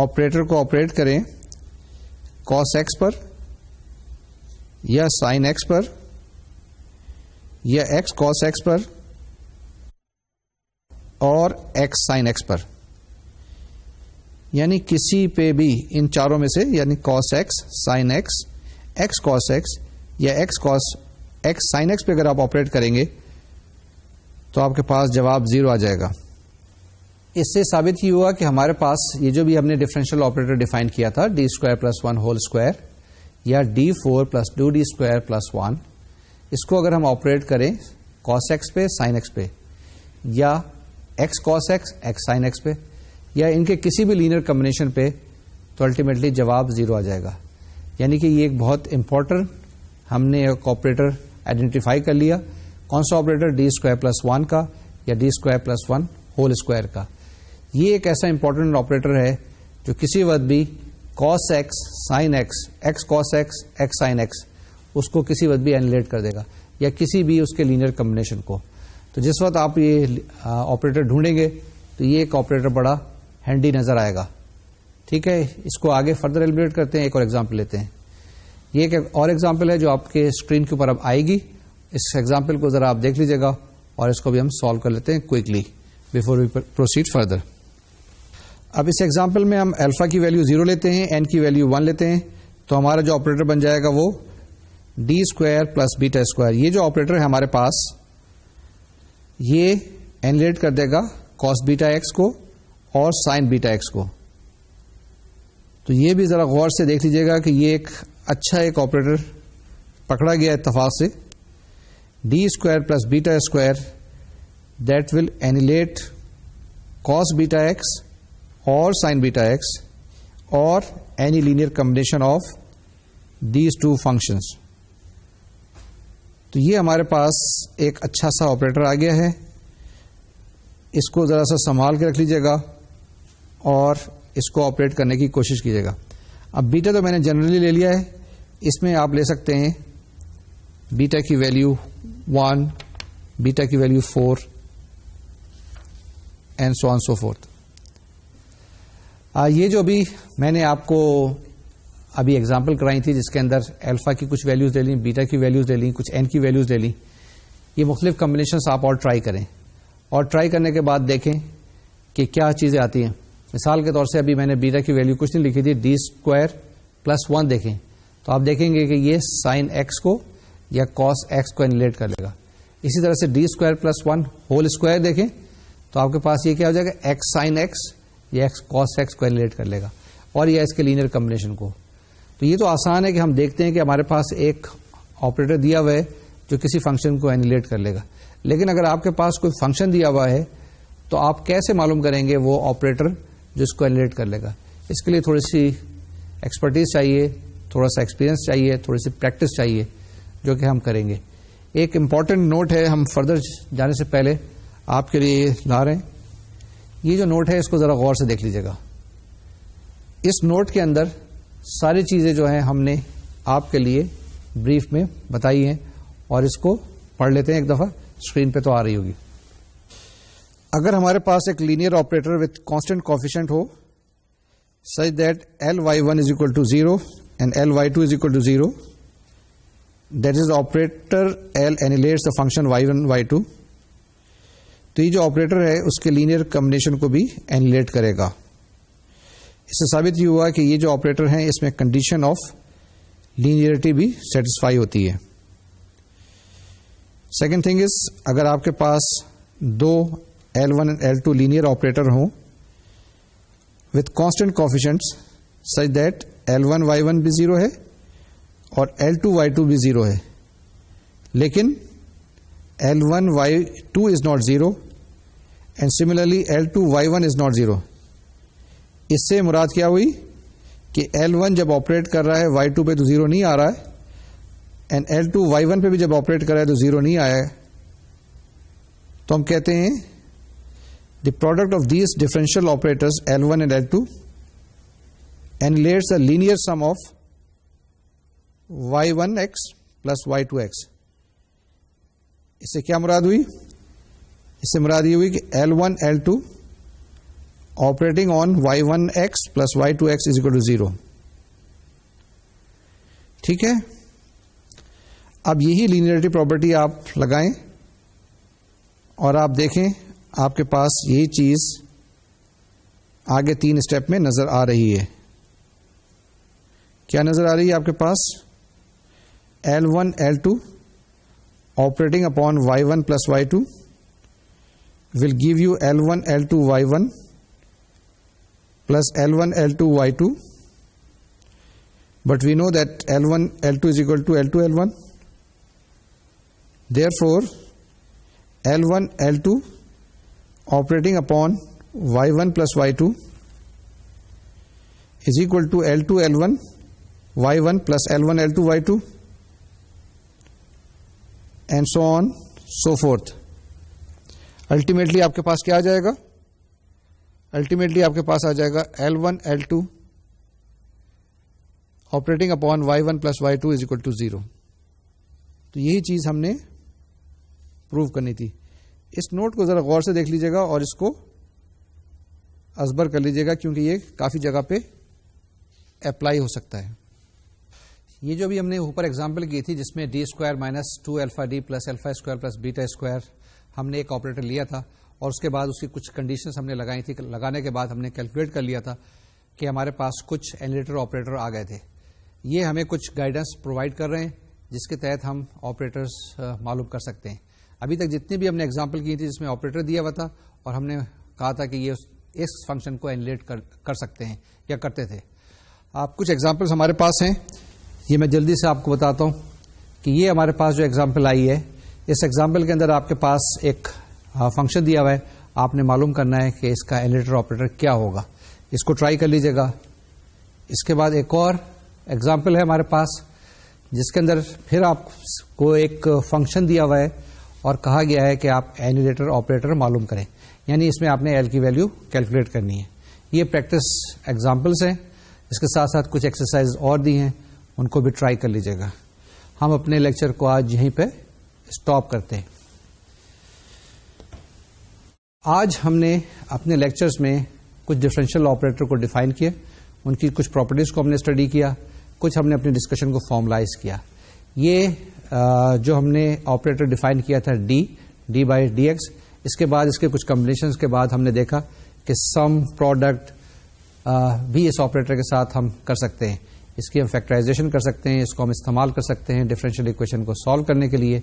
S1: آپریٹر کو آپریٹ کریں cos x پر یا sin x پر یا x cos x پر اور x sin x پر, یعنی کسی پہ بھی ان چاروں میں سے, یعنی cos x, sin x, x cos x یا x cos x sin x پہ اگر آپ آپریٹ کریں گے تو آپ کے پاس جواب 0 آ جائے گا. اس سے ثابت یہ ہوا کہ ہمارے پاس یہ جو بھی ہم نے ڈفرینشیل آپریٹر ڈیفائن کیا تھا D square plus 1 whole square یا D 4 plus 2d square plus 1, اس کو اگر ہم آپریٹ کریں cos x پہ sin x پہ یا x cos x x sin x پہ یا ان کے کسی بھی لینئر کمبینیشن پہ, تو الٹیمیٹلی جواب 0 آ جائے گا. یعنی کہ یہ ایک بہت امپورٹنٹ ہم نے ایک آپریٹر آئیڈینٹیفائی کر لیا. کون سا آپریٹر؟ ڈی اسکوائر پلس 1 کا یا D square plus 1 whole square کا. یہ ایک ایسا امپورٹنٹ آپریٹر ہے جو کسی وقت بھی cos x sin x x cos x x sin x اس کو کسی وقت بھی اینیلیٹ کر دے گا یا کسی بھی اس کے لینئر کمبینیشن کو. تو جس وقت آپ یہ آپریٹر ڈھونڈیں گے تو یہ ایک آپریٹر بڑا ہینڈی نظر آئے گا. ٹھیک ہے, اس کو آگے فردر ایلیبریٹ کرتے ہیں. ایک اور ایگزامپل لیتے ہیں. یہ ایک اور ایگزامپل ہے جو آپ کے اسکرین کے اوپر اب آئے گی. اس ایگزامپل کو ذرا آپ دیکھ لیجیے گا اور اس کو بھی ہم سالو کر لیتے ہیں quickly before we proceed further. اب اس ایگزامپل میں ہم الفا کی ویلیو 0 لیتے ہیں, این کی ویلیو 1 لیتے ہیں, تو ہمارا جو آپریٹر بن جائے گا وہ D square plus beta square. یہ جو آپریٹر ہے ہمارے پاس یہ اینیلیٹ کر دے گا cos بیٹا ایکس کو اور sin بیٹا ایکس کو. تو یہ بھی ذرا غور سے دیکھ لیجیے گا کہ یہ ایک اچھا ایک آپریٹر پکڑا گیا اتفاق سے, D square plus beta square that will annihilate cos beta x اور sin بیٹا ایکس اور any linear combination of these two functions. تو یہ ہمارے پاس ایک اچھا سا آپریٹر آ گیا ہے. اس کو ذرا سا سنبھال کے رکھ لیجیے گا اور اس کو آپریٹ کرنے کی کوشش کیجیے گا. اب بیٹا تو میں نے جنرلی لے لیا ہے, اس میں آپ لے سکتے ہیں بیٹا کی ویلیو 1, بیٹا کی value 4 and so on so fourth. یہ جو ابھی میں نے آپ کو ابھی ایگزامپل کرائی تھی جس کے اندر الفا کی کچھ ویلیوز لے لیں, بیٹا کی ویلیوز لے لیں, کچھ این کی ویلیوز لے لیں, یہ مختلف کمبینیشنس آپ اور ٹرائی کریں اور ٹرائی کرنے کے بعد دیکھیں کہ کیا چیزیں آتی ہیں. مثال کے طور سے ابھی میں نے بیٹا کی ویلیو کچھ نہیں لکھی تھی, d² + 1 دیکھیں تو آپ دیکھیں گے کہ یہ سائن ایکس کو یا کاس ایکس کو انیلیٹ کر لے گا. اسی طرح سے d² + 1 ہول اسکوائر دیکھیں تو آپ کے پاس یہ کیا ہو جائے گا, ایکس سائن ایکس یا ایکس کاس ایکس کو انیلیٹ کر لے گا, اور یا اس کے لینئر کمبینیشن کو. تو یہ تو آسان ہے کہ ہم دیکھتے ہیں کہ ہمارے پاس ایک آپریٹر دیا ہوا ہے جو کسی فنکشن کو انیلیٹ کر لے گا. لیکن اگر آپ کے پاس کوئی فنکشن دیا ہوا ہے تو آپ کیسے معلوم کریں گے وہ آپریٹر جو اس کو انیلیٹ کر لے گا؟ اس کے لیے تھوڑی سی ایکسپرٹیز چاہیے, تھوڑا سا ایکسپیرینس چاہیے, تھوڑی سی پریکٹس چاہیے, جو کہ ہم کریں گے. ایک امپورٹنٹ نوٹ ہے, ہم فردر جانے سے پہلے آپ کے لیے لا رہے ہیں. یہ جو نوٹ ہے اس کو ذرا غور سے دیکھ لیجیے گا. اس نوٹ کے اندر ساری چیزیں جو ہیں ہم نے آپ کے لیے بریف میں بتائی ہیں, اور اس کو پڑھ لیتے ہیں ایک دفعہ. اسکرین پہ تو آ رہی ہوگی. اگر ہمارے پاس ایک linear operator with constant coefficient who such that Ly1 is equal to 0 and Ly2 is equal to 0, that is the operator L annihilates the function y1 y2. تو یہ جو آپریٹر ہے اس کے لینئر کمبینیشن کو بھی انیلیٹ کرے گا. اس سے ثابت یہ ہوا کہ یہ جو آپریٹر ہیں اس میں کنڈیشن آف لینئرٹی بھی سیٹسفائی ہوتی ہے. سیکنڈ تھنگ از, اگر آپ کے پاس دو L1 and L2 linear operator ہوں with constant coefficients such that L1 y1 بھی 0 ہے اور L2 y2 بھی 0 ہے, لیکن L1 y2 is not 0 and similarly L2 y1 is not 0. اس سے مراد کیا ہوئی کہ L1 جب آپریٹ کر رہا ہے y2 پہ تو 0 نہیں آ رہا ہے, اینڈ L2 y1 پہ بھی جب آپریٹ کر رہا ہے تو 0 نہیں آیا ہے. تو ہم کہتے ہیں the product of these differential operators L1 and L2 annihilates the linear sum of y1x plus y2x. اس سے کیا مراد ہوئی؟ اس سے مراد یہ ہوئی کہ L1 L2 operating on y1x plus y2x is equal to 0. ٹھیک ہے. اب یہی لینئرٹی پراپرٹی آپ لگائیں اور آپ دیکھیں آپ کے پاس یہی چیز آگے 3 اسٹیپ میں نظر آ رہی ہے. کیا نظر آ رہی ہے آپ کے پاس؟ L1 L2 operating upon y1 plus y2 will give you L1 L2 y1 plus L1 L2 y2, but we know that L1 L2 is equal to L2 L1. Therefore L1 L2 operating upon y1 plus y2 is equal to L2 L1 y1 plus L1 L2 y2 and so on so forth. Ultimately آپ کے پاس کیا آ جائے گا؟ Ultimately آپ کے پاس آ جائے گا L1 L2 operating upon y1 plus y2 is equal to 0. تو یہی چیز ہم نے پروو کرنی تھی. اس نوٹ کو ذرا غور سے دیکھ لیجیے گا اور اس کو ازبر کر لیجیے گا کیونکہ یہ کافی جگہ پہ اپلائی ہو سکتا ہے. یہ جو بھی ہم نے اوپر ایگزامپل کی تھی جس میں d² - 2α d + α² + β² ہم نے ایک آپریٹر لیا تھا اور اس کے بعد اس کی کچھ کنڈیشنز ہم نے لگائی تھی. لگانے کے بعد ہم نے کیلکولیٹ کر لیا تھا کہ ہمارے پاس کچھ انیلیٹر آپریٹر آ گئے تھے. یہ ہمیں کچھ گائیڈنس پرووائڈ کر رہے ہیں جس کے تحت ہم آپریٹرز معلوم کر سکتے ہیں. ابھی تک جتنی بھی ہم نے ایگزامپل کی تھی جس میں آپریٹر دیا ہوا تھا اور ہم نے کہا تھا کہ یہ اس فنکشن کو انیلیٹ کر سکتے ہیں یا کرتے تھے. آپ کچھ ایگزامپلس ہمارے پاس ہیں, یہ میں جلدی سے آپ کو بتاتا ہوں کہ یہ ہمارے پاس جو ایگزامپل آئی ہے اس ایگزامپل کے اندر آپ کے پاس ایک فنکشن دیا ہوا ہے, آپ نے معلوم کرنا ہے کہ اس کا انیلیٹر آپریٹر کیا ہوگا. اس کو ٹرائی کر لیجیے گا. اس کے بعد ایک اور ایگزامپل ہے ہمارے پاس جس کے اندر پھر آپ کو ایک فنکشن دیا ہوا ہے اور کہا گیا ہے کہ آپ اینولیٹر آپریٹر معلوم کریں، یعنی اس میں آپ نے ایل کی ویلیو کیلکولیٹ کرنی ہے. یہ پریکٹس ایگزامپلس ہیں، اس کے ساتھ ساتھ کچھ ایکسرسائز اور دی ہیں، ان کو بھی ٹرائی کر لیجیے گا. ہم اپنے لیکچر کو آج یہیں پہ اسٹاپ کرتے ہیں. آج ہم نے اپنے لیکچرز میں کچھ ڈفرینشیل آپریٹر کو ڈیفائن کیا، ان کی کچھ پراپرٹیز کو ہم نے اسٹڈی کیا، کچھ ہم نے اپنی ڈسکشن کو فارملائز کیا. یہ جو ہم نے آپریٹر ڈیفائن کیا تھا ڈی بائی ڈی ایکس، اس کے بعد اس کے کچھ کمبینیشنز کے بعد ہم نے دیکھا کہ سم پروڈکٹ بھی اس آپریٹر کے ساتھ ہم کر سکتے ہیں. اس کی ہم فیکٹرائزیشن کر سکتے ہیں، اس کو ہم استعمال کر سکتے ہیں ڈفرینشیل ایکویشن کو سالو کرنے کے لیے.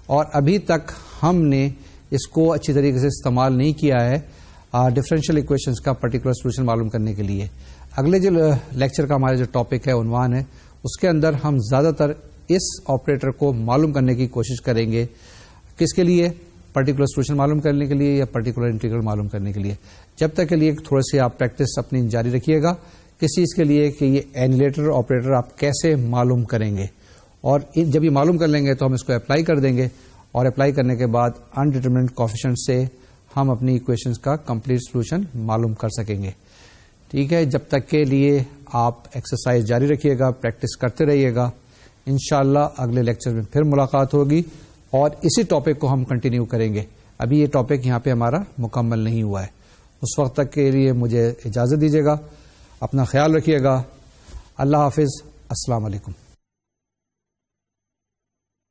S1: اور ابھی تک ہم نے اس کو اچھی طریقے سے استعمال نہیں کیا ہے ڈفرینشیل ایکویشنز کا پرٹیکولر سولوشن معلوم کرنے کے لیے. اگلے جو لیکچر کا ہمارا جو ٹاپک ہے، عنوان ہے، اس کے اندر ہم زیادہ تر اس آپریٹر کو معلوم کرنے کی کوشش کریں گے. کس کے لیے؟ پرٹیکولر سولوشن معلوم کرنے کے لیے یا پرٹیکولر انٹیگرل معلوم کرنے کے لیے. جب تک کے لیے تھوڑے سے آپ پریکٹس اپنی جاری رکھیے گا کس چیز کے لیے کہ یہ اینولیٹر آپریٹر آپ کیسے معلوم کریں گے. اور جب یہ معلوم کر لیں گے تو ہم اس کو اپلائی کر دیں گے، اور اپلائی کرنے کے بعد انڈیٹرمنڈ کوفیشنٹ سے ہم اپنی ایکویشنز کا کمپلیٹ سولوشن معلوم کر سکیں گے. ٹھیک ہے، جب تک کے لیے آپ ایکسرسائز جاری رکھیے گا، پریکٹس کرتے رہیے گا. انشاءاللہ اگلے لیکچر میں پھر ملاقات ہوگی اور اسی ٹاپک کو ہم کنٹینیو کریں گے. ابھی یہ ٹاپک یہاں پہ ہمارا مکمل نہیں ہوا ہے. اس وقت تک کے لیے مجھے اجازت دیجیے گا. اپنا خیال رکھیے گا. اللہ حافظ. السلام علیکم.